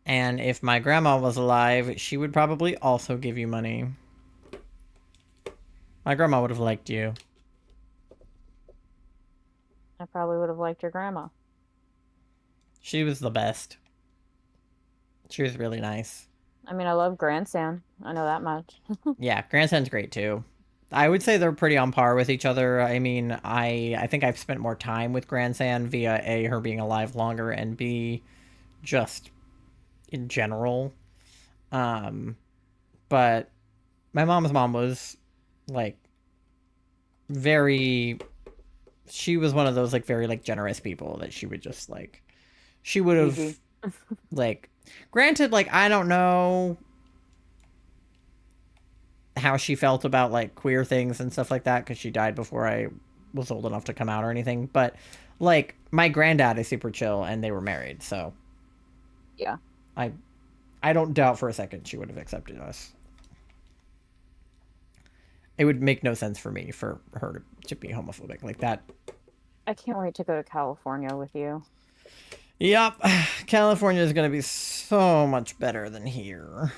And if my grandma was alive, she would probably also give you money. My grandma would have liked you. I probably would have liked your grandma. She was the best. She was really nice. I mean, I love Grandstand. I know that much. Yeah, Grandson's great too. I would say they're pretty on par with each other. I mean, I think I've spent more time with Grandsan via A, her being alive longer, and B, just in general. But my mom's mom was like very, she was one of those like very like generous people that she would just like, she would GG. have like, granted, like, I don't know how she felt about like queer things and stuff like that because she died before I was old enough to come out or anything. But like my granddad is super chill and they were married, so Yeah. I I don't doubt for a second she would have accepted us. It would make no sense for me for her to be homophobic like that. I can't wait to go to California with you. Yep, California is going to be so much better than here.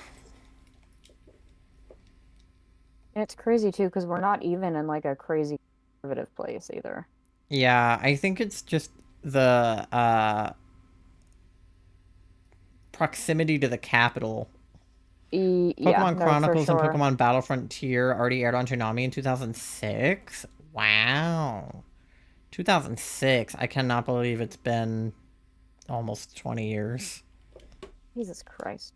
And it's crazy too, because we're not even in like a crazy conservative place either. Yeah, I think it's just the proximity to the capital. Yeah, Pokemon no, for Chronicles and sure. Pokemon Battle Frontier already aired on Toonami in 2006. Wow. 2006. I cannot believe it's been almost 20 years. Jesus Christ.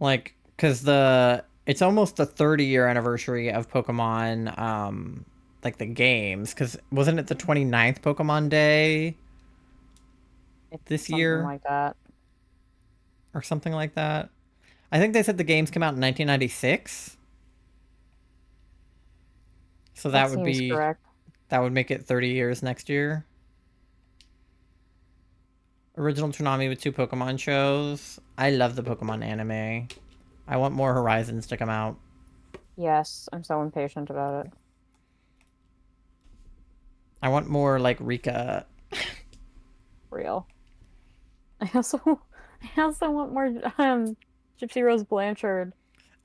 Like, because it's almost the 30-year anniversary of Pokemon, like the games. Because wasn't it the 29th Pokemon Day It's this something year? like that. Or something like that? I think they said the games came out in 1996. So That that would seems be, correct. that would make it 30 years next year. Original Toonami with 2 Pokemon shows. I love the Pokemon anime. I want more Horizons to come out. Yes, I'm so impatient about it. I want more, like, Rika. Real. I also I also want more Gypsy Rose Blanchard.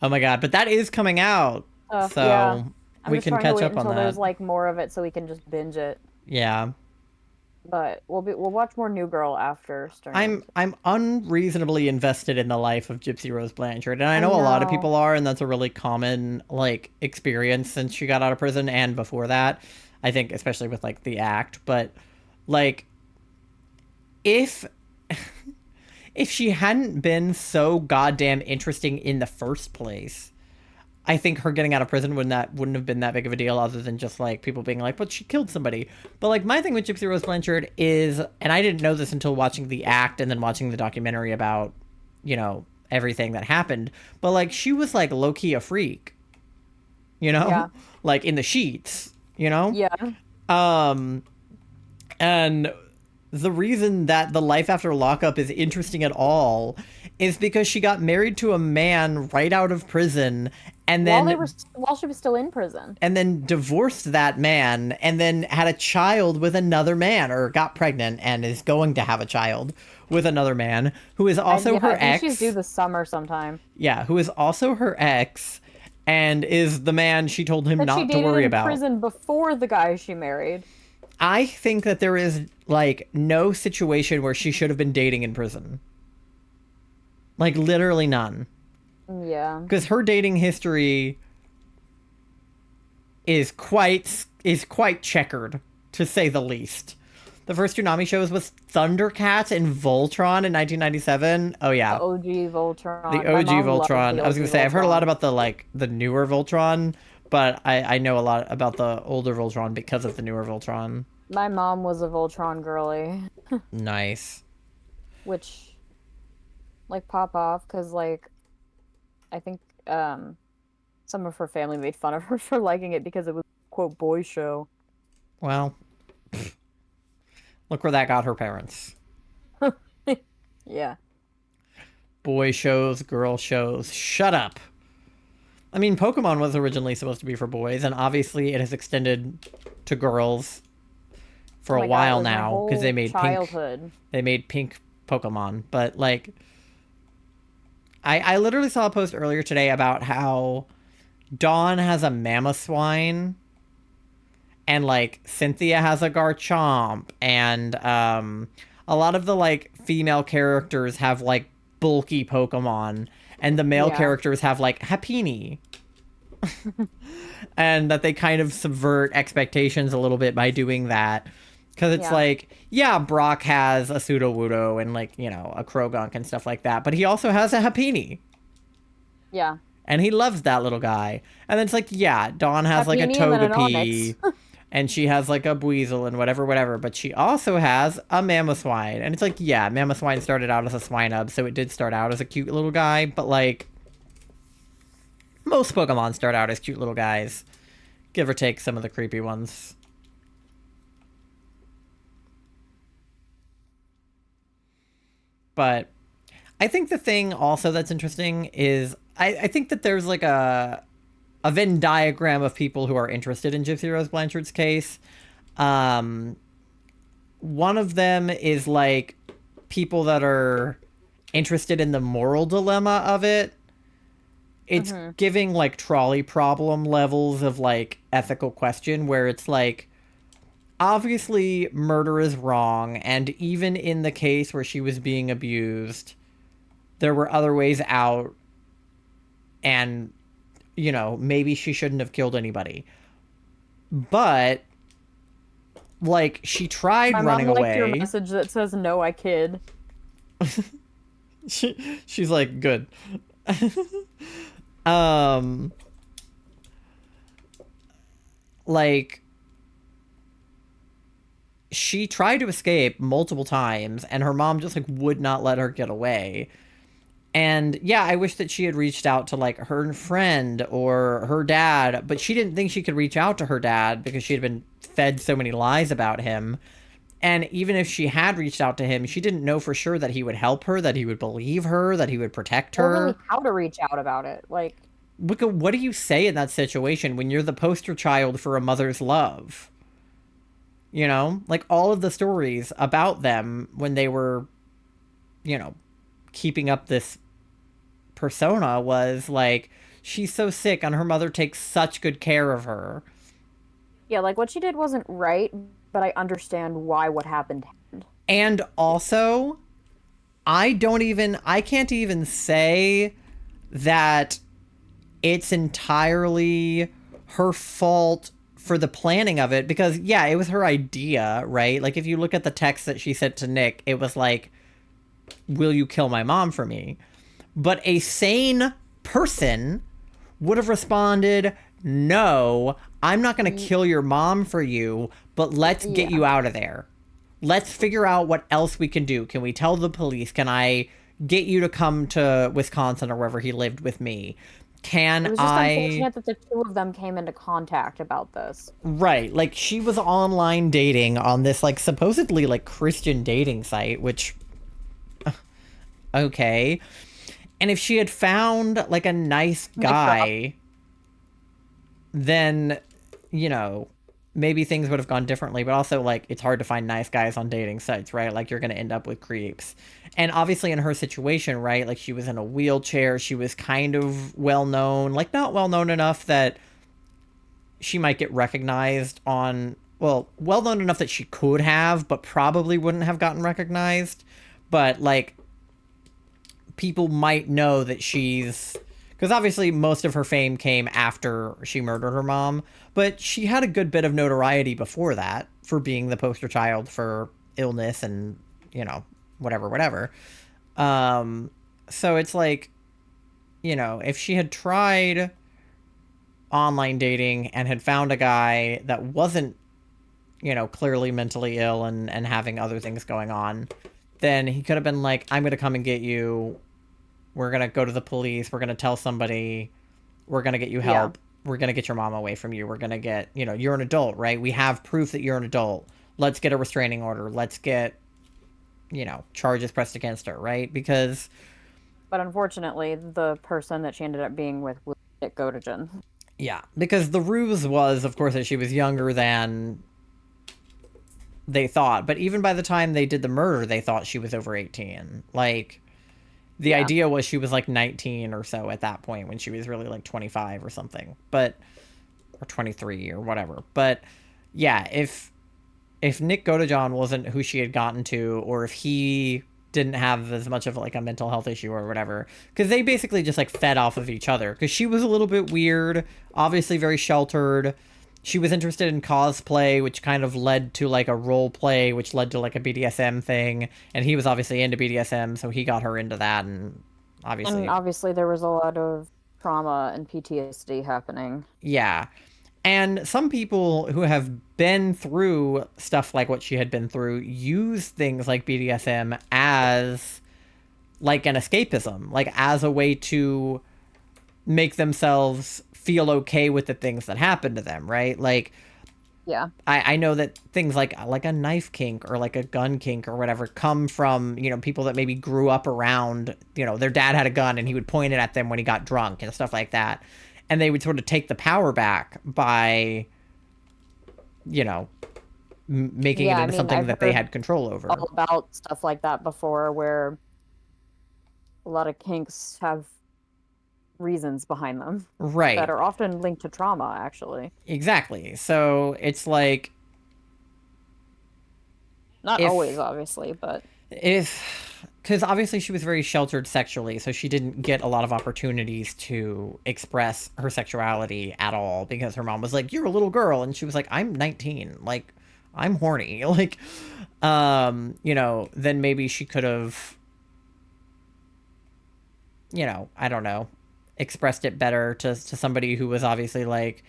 Oh my god, but that is coming out. Yeah. So I'm we just can trying to catch wait up on until that. there's like more of it so we can just binge it. Yeah. But we'll watch more New Girl after stream. I'm unreasonably invested in the life of Gypsy Rose Blanchard, and I I know a lot of know. people are, and that's a really common like experience since she got out of prison and before that. I think especially with like the act, but like if if she hadn't been so goddamn interesting in the first place, I think her getting out of prison wouldn't have been that big of a deal, other than just like people being like, "But she killed somebody." But like my thing with Gypsy Rose Blanchard is, and I didn't know this until watching the act and then watching the documentary about, you know, everything that happened. But like she was like low key a freak, you know, Yeah. like in the sheets, you know. Yeah. Um, and the reason that the life after lockup is interesting at all is because she got married to a man right out of prison and then While she was still in prison. divorced that man and then had a child with another man, or got pregnant and is going to have a child with another man who is And also yeah, her I think she's due ex. this summer sometime. Yeah, who is also her ex and is the man she told him That she not to dated worry in about. prison before the guy she married. I think that there is like no situation where she should have been dating in prison. Like literally none. Yeah. Because her dating history is quite checkered, to say the least. The first Toonami shows was Thundercats and Voltron in 1997. Oh The yeah, OG the Voltron. My OG mom loves Voltron. the I was OG gonna say I've heard a lot Voltron. about the newer Voltron, but I know a lot about the older Voltron because of the newer Voltron. My mom was a Voltron girly, Nice. which like pop off because like I think some of her family made fun of her for liking it because it was quote boy show. Well, look where that got her parents. Yeah. Boy shows, girl shows. Shut up. I mean, Pokemon was originally supposed to be for boys, and obviously it has extended to girls Oh for a my God, it while was my now because they whole made pink. childhood. They made pink Pokemon, but like, I literally saw a post earlier today about how Dawn has a Mamoswine, and like Cynthia has a Garchomp, and a lot of the like female characters have like bulky Pokemon, and the male Yeah. characters have like Happiny. And that they kind of subvert expectations a little bit by doing that. Because it's Yeah. like, yeah, Brock has a Sudowoodo and like, you know, a Krogunk and stuff like that, but he also has a Happiny. Yeah. And he loves that little guy. And then it's like, yeah, Dawn has like a Happiny and then an Togepi, Onyx. and she has like a Buizel and whatever, but she also has a Mamoswine. And it's like, yeah, Mamoswine started out as a Swinub, so it did start out as a cute little guy, but like, Most Pokemon start out as cute little guys, give or take some of the creepy ones. But I think the thing also that's interesting is I think that there's like a Venn diagram of people who are interested in Gypsy Rose Blanchard's case. Um, One of them is like people that are interested in the moral dilemma of it. It's Mm-hmm. giving like trolley problem levels of like ethical question where it's like obviously murder is wrong, and even in the case where she was being abused, there were other ways out, and maybe she shouldn't have killed anybody. But like she tried My running mom liked your away. message that says, "No, I kid." She's like, good. um like she tried to escape multiple times and her mom just like would not let her get away. And yeah, I wish that she had reached out to like her friend or her dad, but she didn't think she could reach out to her dad because she had been fed so many lies about him. And even if she had reached out to him, she didn't know for sure that he would help her, that he would believe her, that he would protect Or really her. how to reach out about it. Like, What do you say in that situation when you're the poster child for a mother's love? Like all of the stories about them when they were, you know, keeping up this persona was like, she's so sick and her mother takes such good care of her. yeah, like what she did wasn't right, but I understand why what happened happened. And also, I can't even say that it's entirely her fault for the planning of it because yeah, it was her idea, right? Like if you look at the text that she sent to Nick, it was like, "Will you kill my mom for me?" But a sane person would have responded, "No, I'm not going to kill your mom for you, but let's get Yeah. you out of there. Let's figure out what else we can do. Can we tell the police? Can I get you to come to Wisconsin or wherever he lived with me? It Can was just I?" unfortunate that the two of them came into contact about this. Right. Like she was online dating on this like supposedly like Christian dating site, which okay. And if she had found like a nice Mic drop. guy, then, you know, maybe things would have gone differently. But also, like, it's hard to find nice guys on dating sites, right? Like, you're going to end up with creeps. And obviously, in her situation, right? Like, she was in a wheelchair. She was kind of well known, like, not well known enough that she might get recognized on, well known enough that she could have, but probably wouldn't have gotten recognized. But, like, people might know that she's because obviously most of her fame came after she murdered her mom, but she had a good bit of notoriety before that for being the poster child for illness and whatever. um so it's like, if she had tried online dating and had found a guy that wasn't clearly mentally ill and having other things going on, then he could have been like, "I'm gonna come and get you. We're gonna go to the police. We're gonna tell somebody. We're gonna get you Yeah. help. We're gonna get your mom away from you. We're gonna get, you're an adult, right? We have proof that you're an adult. Let's get a restraining order. Let's get, charges pressed against her, right? Because, But unfortunately, the person that she ended up being with was Dick Gotigen. yeah, because the ruse was, of course, that she was younger than they thought. But even by the time they did the murder, they thought she was over 18. Like, the Yeah. idea was she was like 19 or so at that point when she was really like 25 or something. But or 23 or whatever. But yeah, if Nick Godejohn wasn't who she had gotten to, or if he didn't have as much of like a mental health issue or whatever, because they basically just like fed off of each other. Because she was a little bit weird, obviously very sheltered. She was interested in cosplay, which kind of led to like a role play, which led to like a BDSM thing. And he was obviously into BDSM, so he got her into that. And And obviously, obviously there was a lot of trauma and PTSD happening. yeah. And some people who have been through stuff like what she had been through use things like BDSM as like an escapism, like as a way to make themselves feel okay with the things that happen to them, right? Like, Yeah. I know that things like a knife kink or like a gun kink or whatever come from, people that maybe grew up around, their dad had a gun and he would point it at them when he got drunk and stuff like that. And they would sort of take the power back by, making it Yeah, I into mean, something I've that they heard had control over. all about stuff like that before, where a lot of kinks have reasons behind them that Right. are often linked to trauma, actually. Exactly. So it's like Not always, if obviously, but because obviously she was very sheltered sexually, so she didn't get a lot of opportunities to express her sexuality at all because her mom was like, "You're a little girl," and she was like, "I'm 19, like I'm horny." Like, then maybe she could have, I don't know, expressed it better to somebody who was obviously like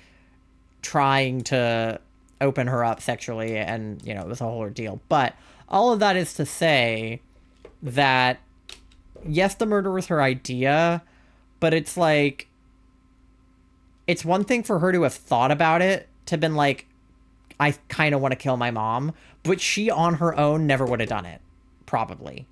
trying to open her up sexually, and it was a whole ordeal. But all of that is to say that yes, the murder was her idea, but it's like it's one thing for her to have thought about it, to been like, I kind of want to kill my mom, but she on her own never would have done it, probably.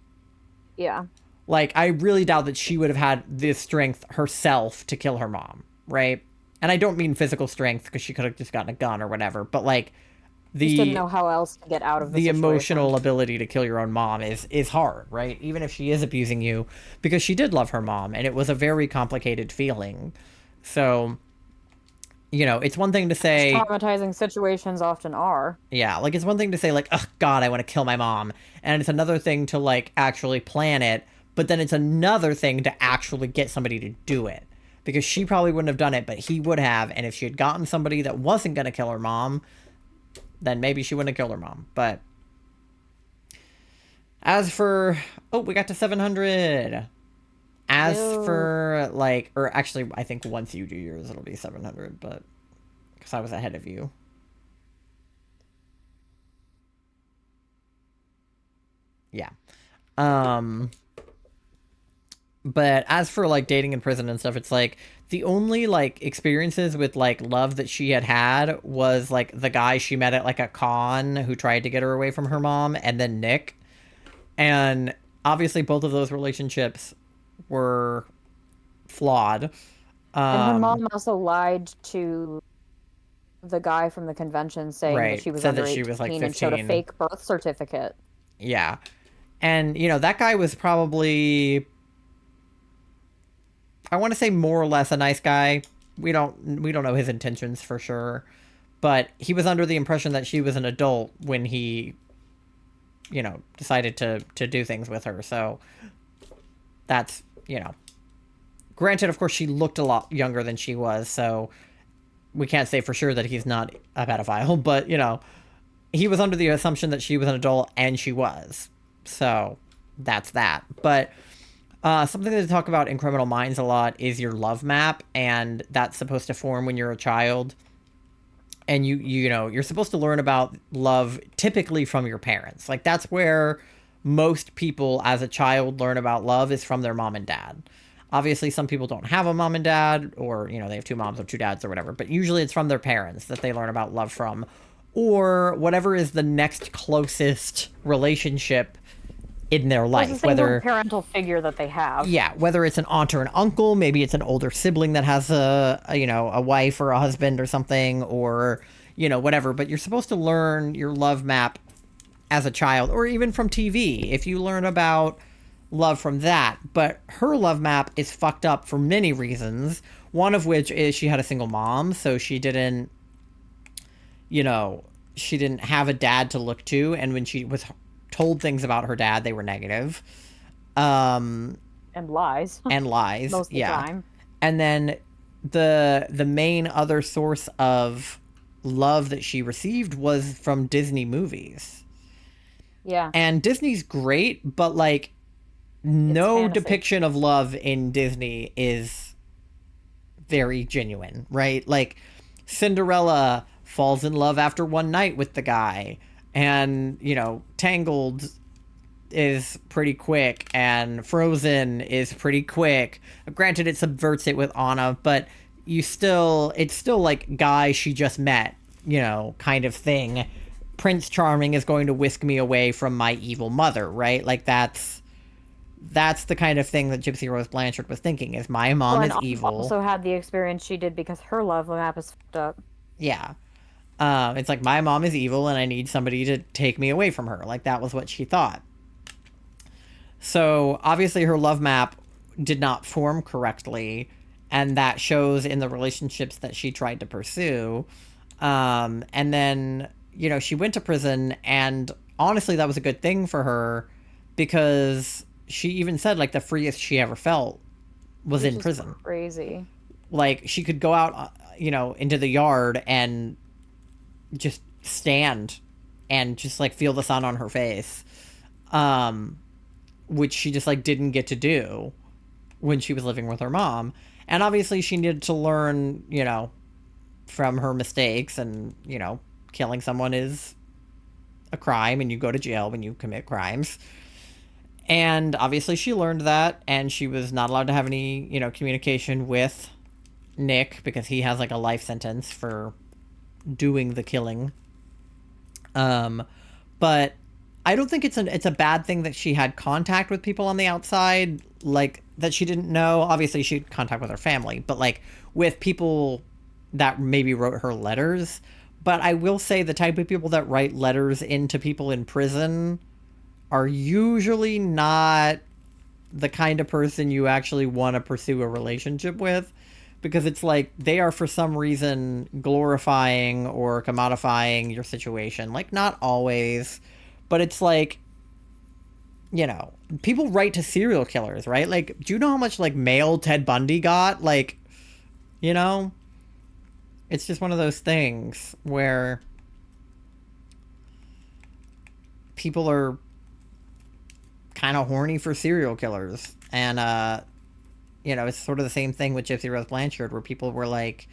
yeah. Like, I really doubt that she would have had the strength herself to kill her mom, right? And I don't mean physical strength, because she could have just gotten a gun or whatever, but like Just didn't the know how else to get out of the the situation. emotional ability to kill your own mom is hard, right? Even if she is abusing you, because she did love her mom and it was a very complicated feeling. So, it's one thing to As say, traumatizing situations often are. yeah, like it's one thing to say like, "Oh god, I want to kill my mom." And it's another thing to like actually plan it, but then it's another thing to actually get somebody to do it. Because she probably wouldn't have done it, but he would have, and if she had gotten somebody that wasn't going to kill her mom, then maybe she wouldn't have killed her mom. But as for, oh, we got to 700. As Ew. for like, or actually, I think once you do yours, it'll be 700, but because I was ahead of you. Yeah. Um, but as for like dating in prison and stuff, it's like the only like experiences with like love that she had was like the guy she met at like a con who tried to get her away from her mom, and then Nick. And obviously, both of those relationships were flawed. And her Um, mom also lied to the guy from the convention saying that right. she was Said under that she was like 18 and showed a 15. fake birth certificate. Yeah. And, that guy was probably, I want to say more or less a nice guy. We don't know his intentions for sure, but he was under the impression that she was an adult when he, decided to do things with her. So that's, granted, of course, she looked a lot younger than she was, so we can't say for sure that he's not a pedophile, but, he was under the assumption that she was an adult, and she was. So that's that. But something to talk about in Criminal Minds a lot is your love map, and that's supposed to form when you're a child. And you're supposed to learn about love typically from your parents. Like that's where most people as a child learn about love, is from their mom and dad. Obviously, some people don't have a mom and dad, or they have two moms or two dads or whatever, but usually it's from their parents that they learn about love from, or whatever is the next closest relationship in their Well, it's the life, same sort of whether parental figure that they have. yeah, whether it's an aunt or an uncle, maybe it's an older sibling that has a wife or a husband or something, or whatever. But you're supposed to learn your love map as a child, or even from TV if you learn about love from that. But her love map is fucked up for many reasons. One of which is she had a single mom, so she didn't, you know, she didn't have a dad to look to, and when she was told things about her dad, they were negative. Um, And lies and lies, most of the yeah. time. And then the main other source of love that she received was from Disney movies. Yeah, And Disney's great, but like it's no fantasy. depiction of love in Disney is very genuine, right? Like Cinderella falls in love after one night with the guy, and Tangled is pretty quick, and Frozen is pretty quick. Granted, it subverts it with Anna, but it's still like guy she just met, kind of thing. Prince Charming is going to whisk me away from my evil mother, right? Like that's the kind of thing that Gypsy Rose Blanchard was thinking, is my mom is evil. Also had the experience she did because her love map is fucked up. Yeah. It's like my mom is evil and I need somebody to take me away from her. Like that was what she thought. So obviously her love map did not form correctly, and that shows in the relationships that she tried to pursue. And then, she went to prison, and honestly, that was a good thing for her because she even said like the freest she ever felt was in prison. Crazy. Like she could go out, into the yard and just stand and just like feel the sun on her face. Which she just like didn't get to do when she was living with her mom. And obviously she needed to learn, from her mistakes, and, killing someone is a crime and you go to jail when you commit crimes. And obviously she learned that, and she was not allowed to have any, communication with Nick because he has like a life sentence for doing the killing. But I don't think it's a bad thing that she had contact with people on the outside, like that she didn't know. Obviously she had contact with her family, but like with people that maybe wrote her letters. But I will say the type of people that write letters into people in prison are usually not the kind of person you actually want to pursue a relationship with, because it's like they are for some reason glorifying or commodifying your situation. Like not always, but it's like, people write to serial killers, right? Like, do you know how much like mail Ted Bundy got? Like, it's just one of those things where people are kind of horny for serial killers. And, it's sort of the same thing with Gypsy Rose Blanchard, where people were like,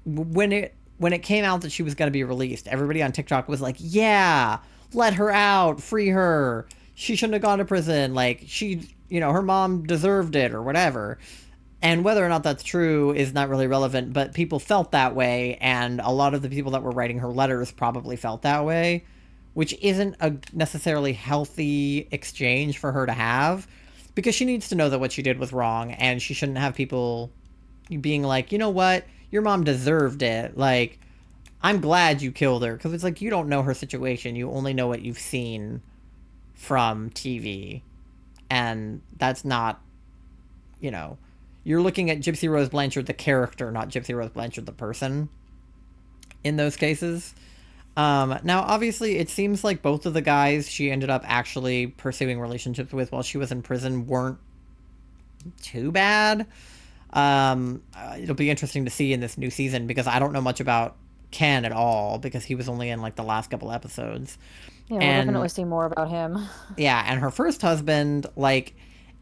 when it came out that she was going to be released, everybody on TikTok was like, yeah, let her out, free her. She shouldn't have gone to prison. Like her mom deserved it or whatever. And whether or not that's true is not really relevant, but people felt that way. And a lot of the people that were writing her letters probably felt that way, which isn't a necessarily healthy exchange for her to have, because she needs to know that what she did was wrong, and she shouldn't have people being like, you know what, your mom deserved it. Like, I'm glad you killed her, because it's like, you don't know her situation. You only know what you've seen from TV. And that's not, you're looking at Gypsy Rose Blanchard, the character, not Gypsy Rose Blanchard, the person, in those cases. Now, obviously, it seems like both of the guys she ended up actually pursuing relationships with while she was in prison weren't too bad. It'll be interesting to see in this new season, because I don't know much about Ken at all, because he was only in like the last couple episodes. Yeah, we'll definitely see more about him. Yeah, and her first husband, like,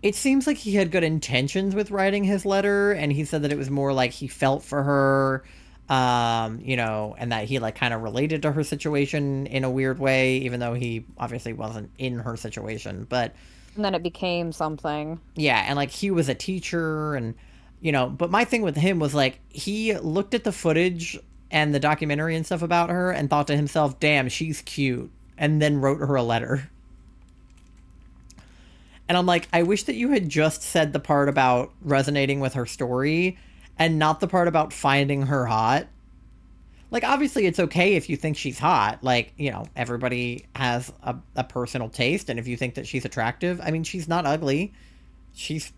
it seems like he had good intentions with writing his letter, and he said that it was more like he felt for her, and that he like kind of related to her situation in a weird way, even though he obviously wasn't in her situation. But and then it became something. Yeah, and like he was a teacher, and but my thing with him was like he looked at the footage and the documentary and stuff about her and thought to himself, damn, she's cute, and then wrote her a letter. And I'm like, I wish that you had just said the part about resonating with her story and not the part about finding her hot. Like, obviously, it's okay if you think she's hot. Like, everybody has a personal taste. And if you think that she's attractive, I mean, she's not ugly. She's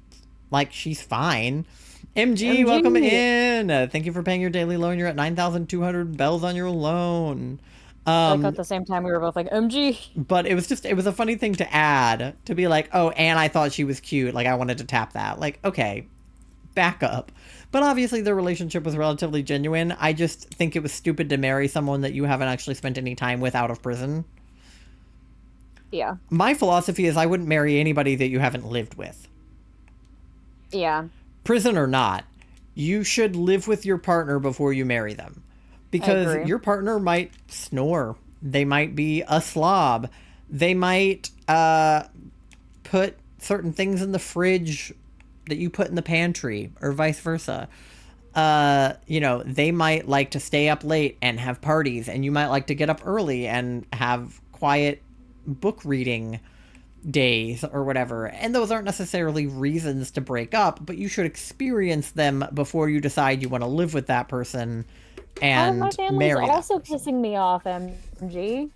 fine. MG, welcome in. Thank you for paying your daily loan. You're at 9,200 bells on your loan. Like at the same time, we were both like, MG. But it was a funny thing to add, to be like, oh, and I thought she was cute. Like, I wanted to tap that. Like, okay, back up. But obviously their relationship was relatively genuine. I just think it was stupid to marry someone that you haven't actually spent any time with out of prison. Yeah. My philosophy is I wouldn't marry anybody that you haven't lived with. Yeah. Prison or not, you should live with your partner before you marry them. Because your partner might snore. They might be a slob. They might put certain things in the fridge that you put in the pantry, or vice versa. They might like to stay up late and have parties, and you might like to get up early and have quiet book reading days or whatever. And those aren't necessarily reasons to break up, but you should experience them before you decide you want to live with that person My and family's marry that also person. pissing me off, MG.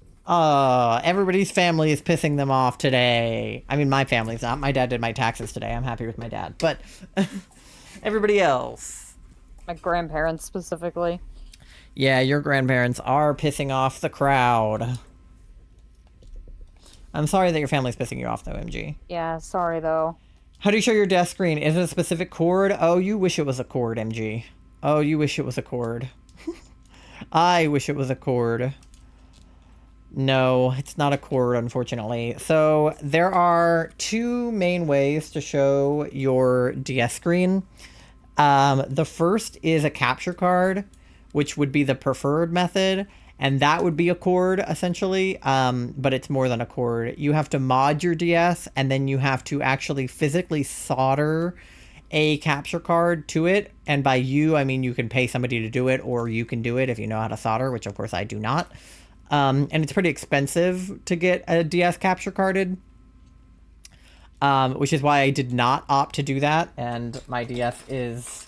Everybody's family is pissing them off today. I mean, my family's not. My dad did my taxes today. I'm happy with my dad. But everybody else. My grandparents specifically. Yeah, your grandparents are pissing off the crowd. I'm sorry that your family's pissing you off, though, MG. Yeah, sorry though. How do you show your death screen? Is it a specific chord? Oh, you wish it was a chord, MG. Oh, you wish it was a chord. I wish it was a chord. No, it's not a chord, unfortunately. So there are two main ways to show your DS screen. The first is a capture card, which would be the preferred method, and that would be a chord, essentially, but it's more than a chord. You have to mod your DS, and then you have to actually physically solder a capture card to it, and by you, I mean you can pay somebody to do it, or you can do it if you know how to solder, which of course I do not. And it's pretty expensive to get a DS capture carded, which is why I did not opt to do that, and my DS is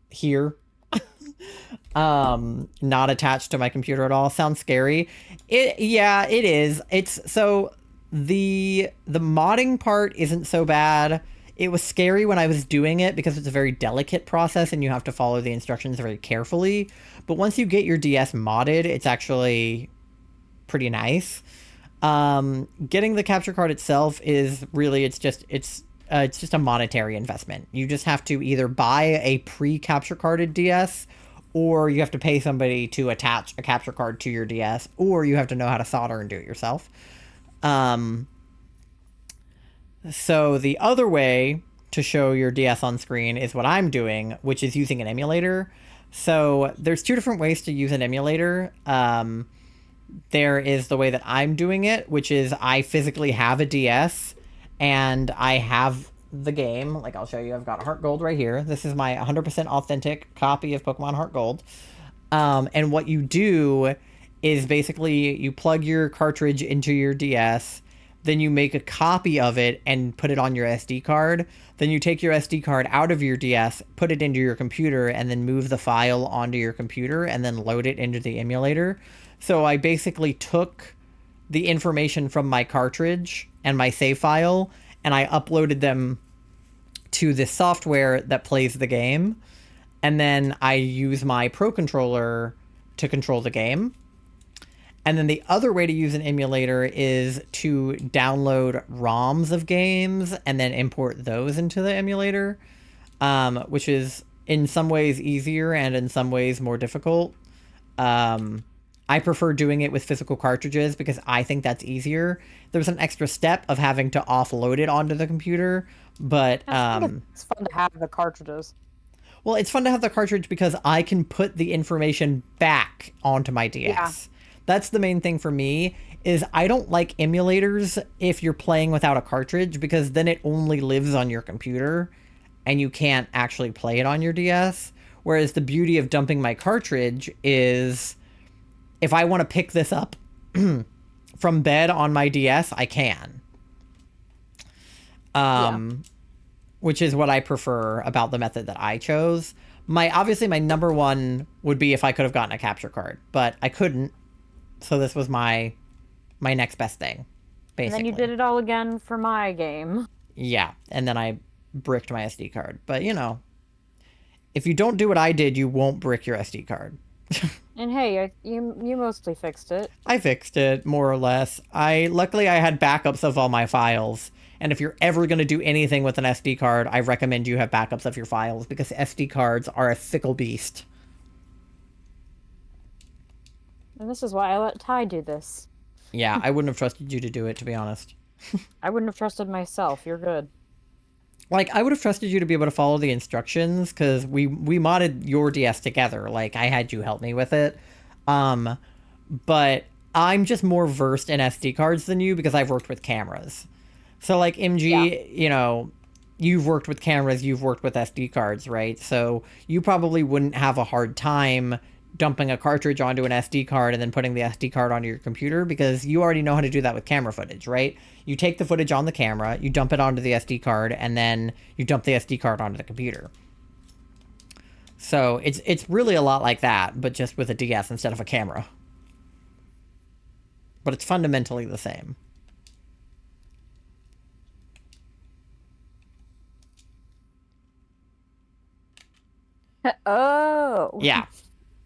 here. Not attached to my computer at all. Sounds scary. Yeah, it is. It's so the modding part isn't so bad. It was scary when I was doing it because it's a very delicate process and you have to follow the instructions very carefully. But once you get your DS modded, it's actually pretty nice. Getting the capture card itself is really it's just a monetary investment. You just have to either buy a pre-capture carded DS, or you have to pay somebody to attach a capture card to your DS, or you have to know how to solder and do it yourself. So the other way to show your DS on screen is what I'm doing, which is using an emulator. So there's two different ways to use an emulator. There is the way that I'm doing it, which is I physically have a DS and I have the game. Like, I'll show you. I've got Heart Gold right here. This is my 100% authentic copy of Pokemon Heart Gold. And what you do is basically you plug your cartridge into your DS, then you make a copy of it and put it on your SD card. Then you take your SD card out of your DS, put it into your computer, and then move the file onto your computer and then load it into the emulator. So I basically took the information from my cartridge and my save file, and I uploaded them to this software that plays the game. And then I use my Pro Controller to control the game. And then the other way to use an emulator is to download ROMs of games and then import those into the emulator, which is in some ways easier and in some ways more difficult. I prefer doing it with physical cartridges because I think that's easier. There's an extra step of having to offload it onto the computer, but I think it's fun to have the cartridges. well, it's fun to have the cartridge because I can put the information back onto my DS. Yeah. That's the main thing for me, is I don't like emulators if you're playing without a cartridge, because then it only lives on your computer and you can't actually play it on your DS. Whereas the beauty of dumping my cartridge is if I want to pick this up from bed on my DS, I can. Which is what I prefer about the method that I chose. Obviously my number one would be if I could have gotten a capture card, but I couldn't. So this was my next best thing, basically. And then you did it all again for my game. Yeah, and then I bricked my SD card. But, if you don't do what I did, you won't brick your SD card. And hey, you mostly fixed it. I fixed it, more or less. Luckily I had backups of all my files. And if you're ever going to do anything with an SD card, I recommend you have backups of your files, because SD cards are a fickle beast. And this is why I let Ty do this. Yeah, I wouldn't have trusted you to do it, to be honest. I wouldn't have trusted myself. You're good. Like, I would have trusted you to be able to follow the instructions, because we modded your DS together. Like, I had you help me with it. But I'm just more versed in SD cards than you because I've worked with cameras. So like Yeah. MG, you've worked with cameras, you've worked with SD cards, right? So you probably wouldn't have a hard time dumping a cartridge onto an SD card and then putting the SD card onto your computer because you already know how to do that with camera footage, right? You take the footage on the camera, you dump it onto the SD card, and then you dump the SD card onto the computer. So it's really a lot like that, but just with a DS instead of a camera. But it's fundamentally the same. Oh. Yeah.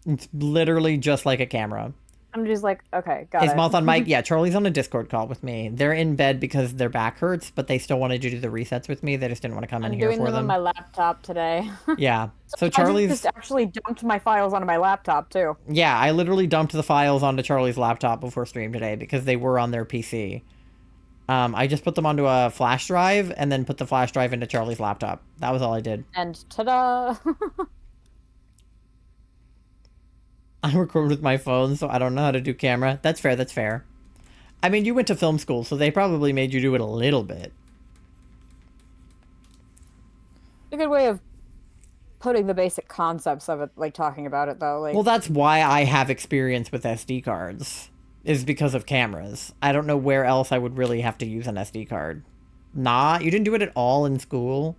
It's literally just like a camera. I'm just like, okay, got Is it. Moth on mic? Yeah, Charlie's on a Discord call with me. They're in bed because their back hurts, but they still wanted to do the resets with me. They just didn't want to come in I'm here doing for them on my them. laptop today. Yeah. So I just Charlie's... actually dumped my files onto my laptop too. Yeah, I literally dumped the files onto Charlie's laptop before stream today because they were on their PC. I just put them onto a flash drive and then put the flash drive into Charlie's laptop. That was all I did. And ta-da! I record with my phone, so I don't know how to do camera. That's fair, that's fair. I mean, you went to film school, so they probably made you do it a little bit. A good way of putting the basic concepts of it, like talking about it though. Like, Well, that's why I have experience with SD cards, is because of cameras. I don't know where else I would really have to use an SD card. Nah, you didn't do it at all in school?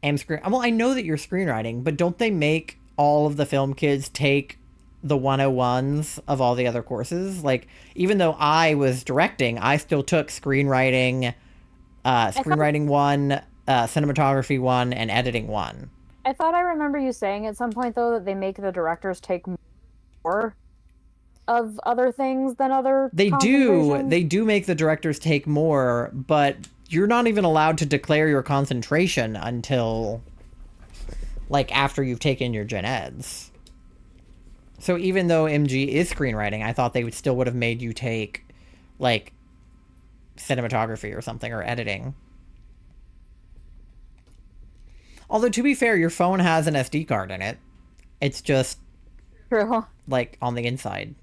Well, I know that you're screenwriting, but don't they make all of the film kids take the 101s of all the other courses? Like, even though I was directing, I still took screenwriting, screenwriting one, cinematography one, and editing one. I thought I remember you saying at some point though that they make the directors take more of other things than other They do. concentrations. They do make the directors take more, but you're not even allowed to declare your concentration until like after you've taken your gen eds. So even though MG is screenwriting, I thought they would have made you take like cinematography or something or editing. Although to be fair, your phone has an SD card in it. It's just True. like on the inside.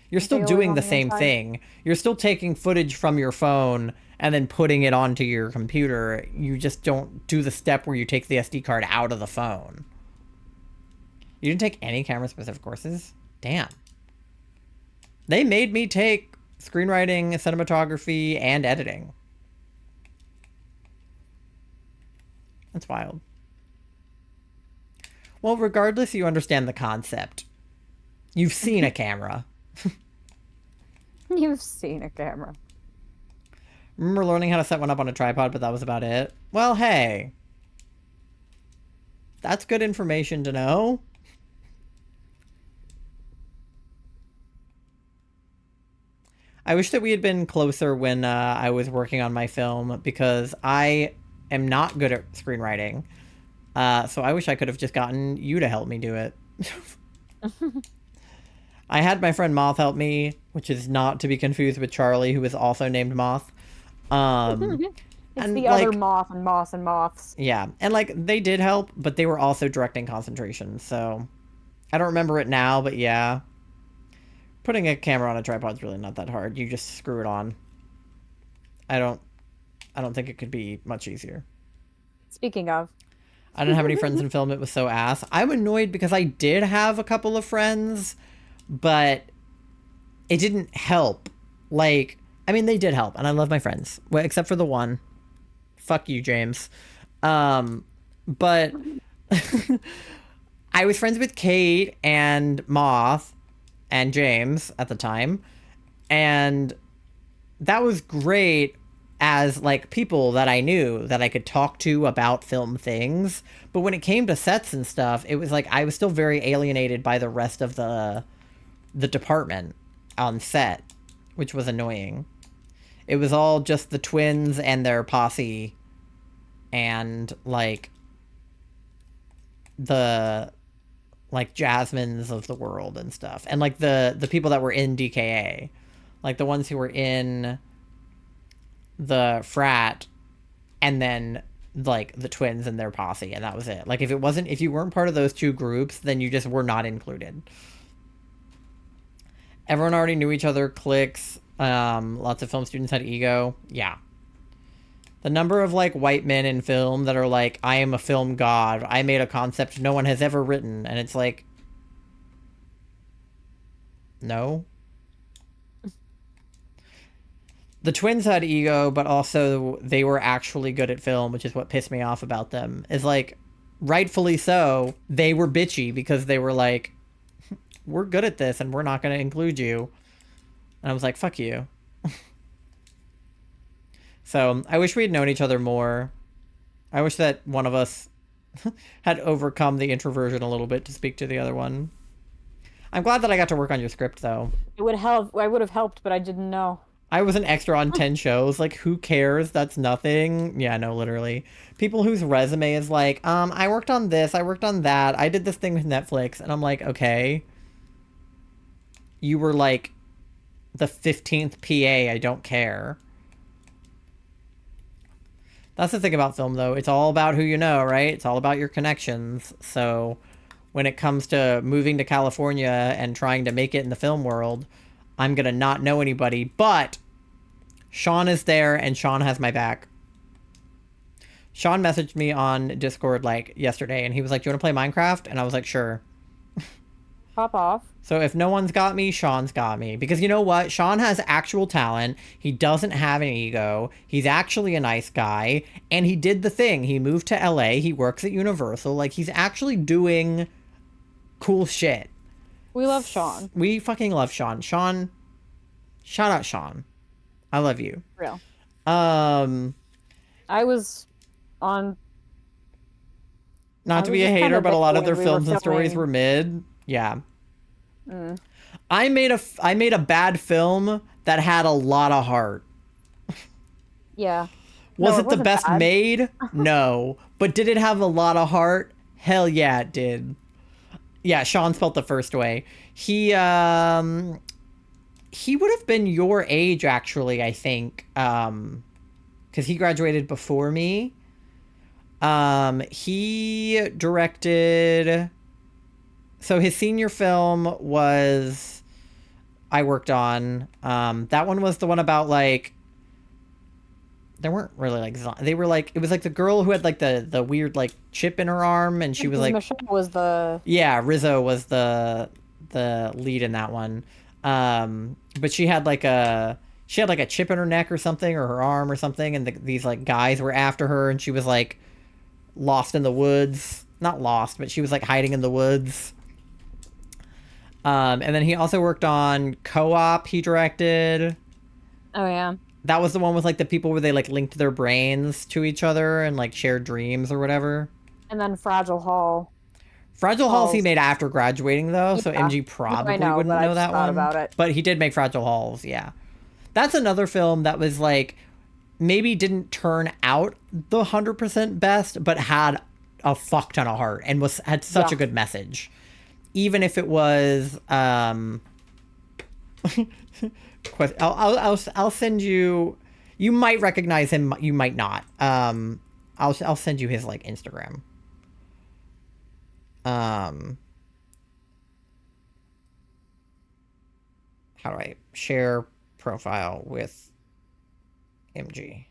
You're still They always doing on the the same inside? thing. You're still taking footage from your phone and then putting it onto your computer. You just don't do the step where you take the SD card out of the phone. You didn't take any camera specific courses? Damn. They made me take screenwriting, cinematography, and editing. That's wild. Well, regardless, you understand the concept. You've seen a camera. You've seen a camera. Remember learning how to set one up on a tripod, but that was about it? Well, hey. That's good information to know. I wish that we had been closer when I was working on my film because I am not good at screenwriting. So I wish I could have just gotten you to help me do it. I had my friend Moth help me, which is not to be confused with Charlie, who is also named Moth. It's And, the other like- moth and moss and moths. Yeah, and like they did help, but they were also directing concentration, so I don't remember it now, but yeah. Putting a camera on a tripod is really not that hard. You just screw it on. I don't think it could be much easier. Speaking of, I didn't have any friends in film. It was so ass. I'm annoyed because I did have a couple of friends, but it didn't help. Like, I mean, they did help, and I love my friends, well, except for the one. Fuck you, James. But I was friends with Kate and Moth and James at the time, and that was great as like people that I knew that I could talk to about film things. But when it came to sets and stuff, it was like I was still very alienated by the rest of the department on set, which was annoying. It was all just the twins and their posse and like the like Jasmines of the world and stuff. And like the people that were in DKA. Like the ones who were in the frat and then like the twins and their posse, and that was it. Like if you weren't part of those two groups, then you just were not included. Everyone already knew each other, cliques. Lots of film students had ego. Yeah. The number of like white men in film that are like, I am a film god. I made a concept no one has ever written. And it's like, no. The twins had ego, but also they were actually good at film, which is what pissed me off about them. Is like, rightfully so, they were bitchy because they were like, we're good at this and we're not going to include you. And I was like, fuck you. So I wish we had known each other more. I wish that one of us had overcome the introversion a little bit to speak to the other one. I'm glad that I got to work on your script, though. It would help. I would have helped, but I didn't know. I was an extra on 10 shows. Like, who cares? That's nothing. Yeah, no, literally. People whose resume is like, I worked on this, I worked on that, I did this thing with Netflix. And I'm like, okay. You were like the 15th PA, I don't care. That's the thing about film, though. It's all about who you know, right? It's all about your connections. So when it comes to moving to California and trying to make it in the film world, I'm going to not know anybody. But Sean is there, and Sean has my back. Sean messaged me on Discord, like, yesterday, and he was like, do you want to play Minecraft? And I was like, sure. Pop off. So if no one's got me, Sean's got me. Because you know what? Sean has actual talent. He doesn't have an ego. He's actually a nice guy. And he did the thing. He moved to LA. He works at Universal. Like, he's actually doing cool shit. We love Sean. We fucking love Sean. Sean, shout out Sean. I love you. Real. I was on... Not to be a hater, but a lot of their films and stories were mid. Yeah. Mm. I made a bad film that had a lot of heart. Yeah. Was it the best made? No. But did it have a lot of heart? Hell yeah, it did. Yeah, Sean spelled the first way. He would have been your age, actually, I think. Because he graduated before me. He directed... So his senior film was... I worked on. That one was the one about, like... They weren't really, like... They were, like... It was, like, the girl who had, like, the weird, like, chip in her arm, and she was, like... Michelle was the... Yeah, Rizzo was the lead in that one. But she had, like, a... She had, like, a chip in her neck or something, or her arm or something, and these, like, guys were after her, and she was, like, lost in the woods. Not lost, but she was, like, hiding in the woods. And then he also worked on Co-op, he directed. Oh, yeah. That was the one with, like, the people where they, like, linked their brains to each other and, like, shared dreams or whatever. And then Fragile Hall. Fragile Halls he made after graduating, though, so MG probably wouldn't know that one. About it. But he did make Fragile Halls, yeah. That's another film that was, like, maybe didn't turn out the 100% best, but had a fuck ton of heart and had such a good message. Even if it was, I'll send you. You might recognize him. You might not. I'll send you his, like, Instagram. How do I share profile with MG?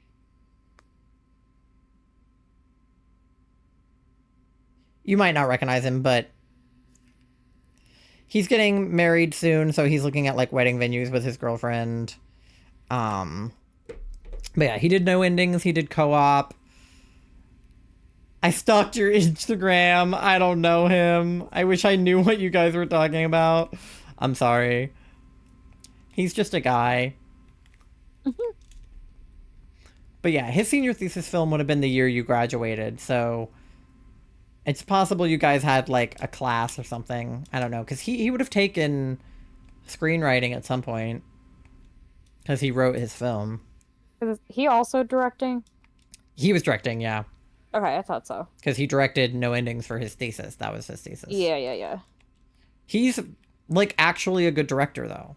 You might not recognize him, but he's getting married soon, so he's looking at, like, wedding venues with his girlfriend. But yeah, he did No Endings, he did Co-op. I stalked your Instagram. I don't know him. I wish I knew what you guys were talking about. I'm sorry. He's just a guy. But yeah, his senior thesis film would have been the year you graduated, so it's possible you guys had, like, a class or something. I don't know, because he would have taken screenwriting at some point. Because he wrote his film. Is he also directing? He was directing, yeah. Okay, I thought so. Because he directed No Endings for his thesis. That was his thesis. Yeah. He's, like, actually a good director, though.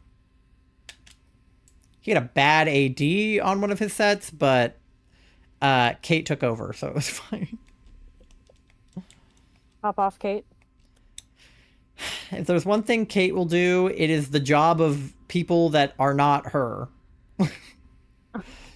He had a bad AD on one of his sets, but Kate took over, so it was fine. Pop off, Kate. if there's one thing Kate will do, it is the job of people that are not her.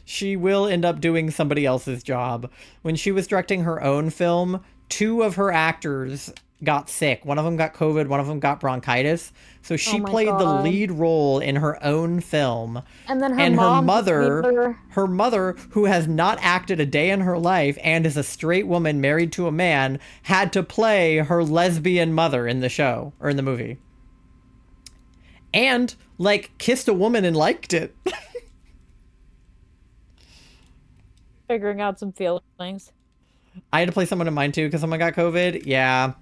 She will end up doing somebody else's job. When she was directing her own film, two of her actors got sick. One of them got COVID, one of them got bronchitis. So Oh she my played the God. lead role in her own film. And then her And mom just made her. her mother, who has not acted a day in her life and is a straight woman married to a man, had to play her lesbian mother in the show or in the movie. And, like, kissed a woman and liked it. Figuring out some feelings. I had to play someone in mine too because someone got COVID. Yeah.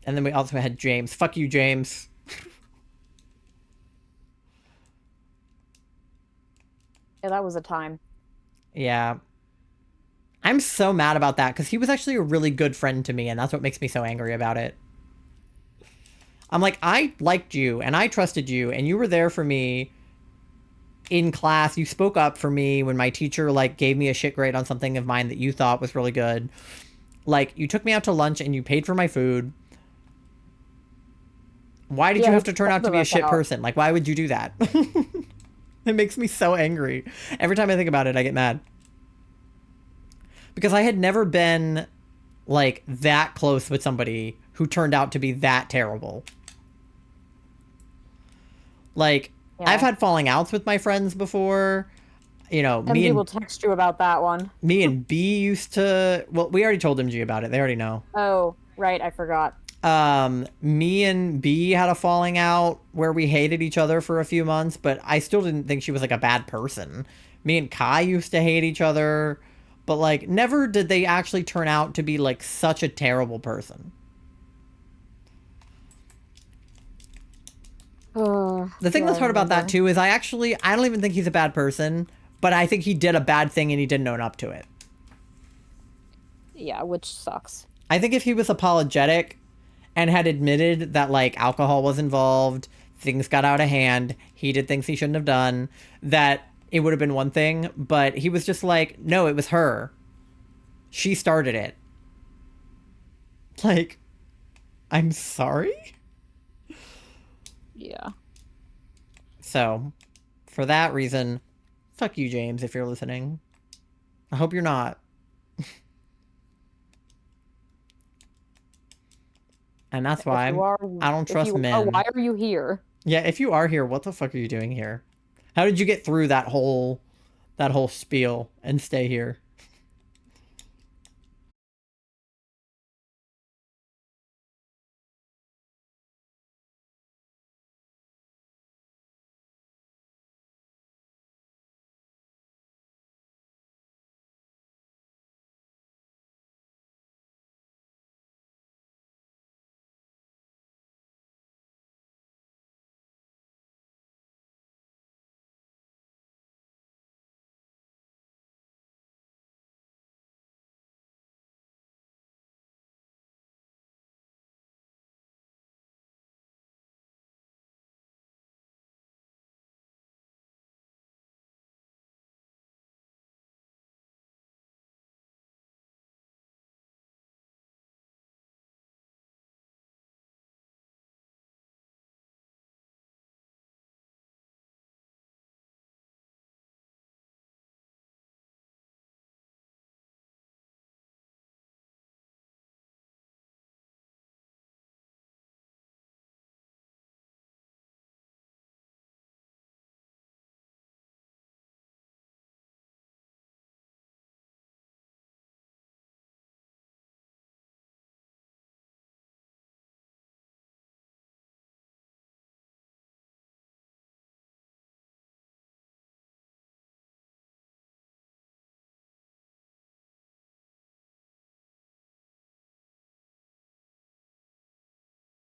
And then we also had James. Fuck you, James. Yeah, that was a time. Yeah. I'm so mad about that because he was actually a really good friend to me, and that's what makes me so angry about it. I'm like, I liked you and I trusted you, and you were there for me in class. You spoke up for me when my teacher like gave me a shit grade on something of mine that you thought was really good. Like, you took me out to lunch and you paid for my food. Why did Yeah, you he have to turn out talked to be a about shit that. person? Like, why would you do that? It makes me so angry. Every time I think about it, I get mad. Because I had never been, like, that close with somebody who turned out to be that terrible. Like, I've Yeah. had falling outs with my friends before. You know, MG will text you about that one. me and B used to, well, we already told MG about it. They already know. Oh, right, I forgot. Me and B had a falling out where we hated each other for a few months, but I still didn't think she was like a bad person. Me and Kai used to hate each other, but like never did they actually turn out to be like such a terrible person. The thing that's Yeah, I hard about that remember. too is I don't even think he's a bad person, but I think he did a bad thing and he didn't own up to it. Yeah, which sucks. I think if he was apologetic and had admitted that like alcohol was involved, things got out of hand, he did things he shouldn't have done, that it would have been one thing, but he was just like, no, it was her. She started it. Like, I'm sorry? Yeah. So, for that reason, fuck you, James, if you're listening. I hope you're not. And that's If why you are, I don't if trust you are, men. why are you here? Yeah, if you are here, what the fuck are you doing here? How did you get through that whole spiel and stay here?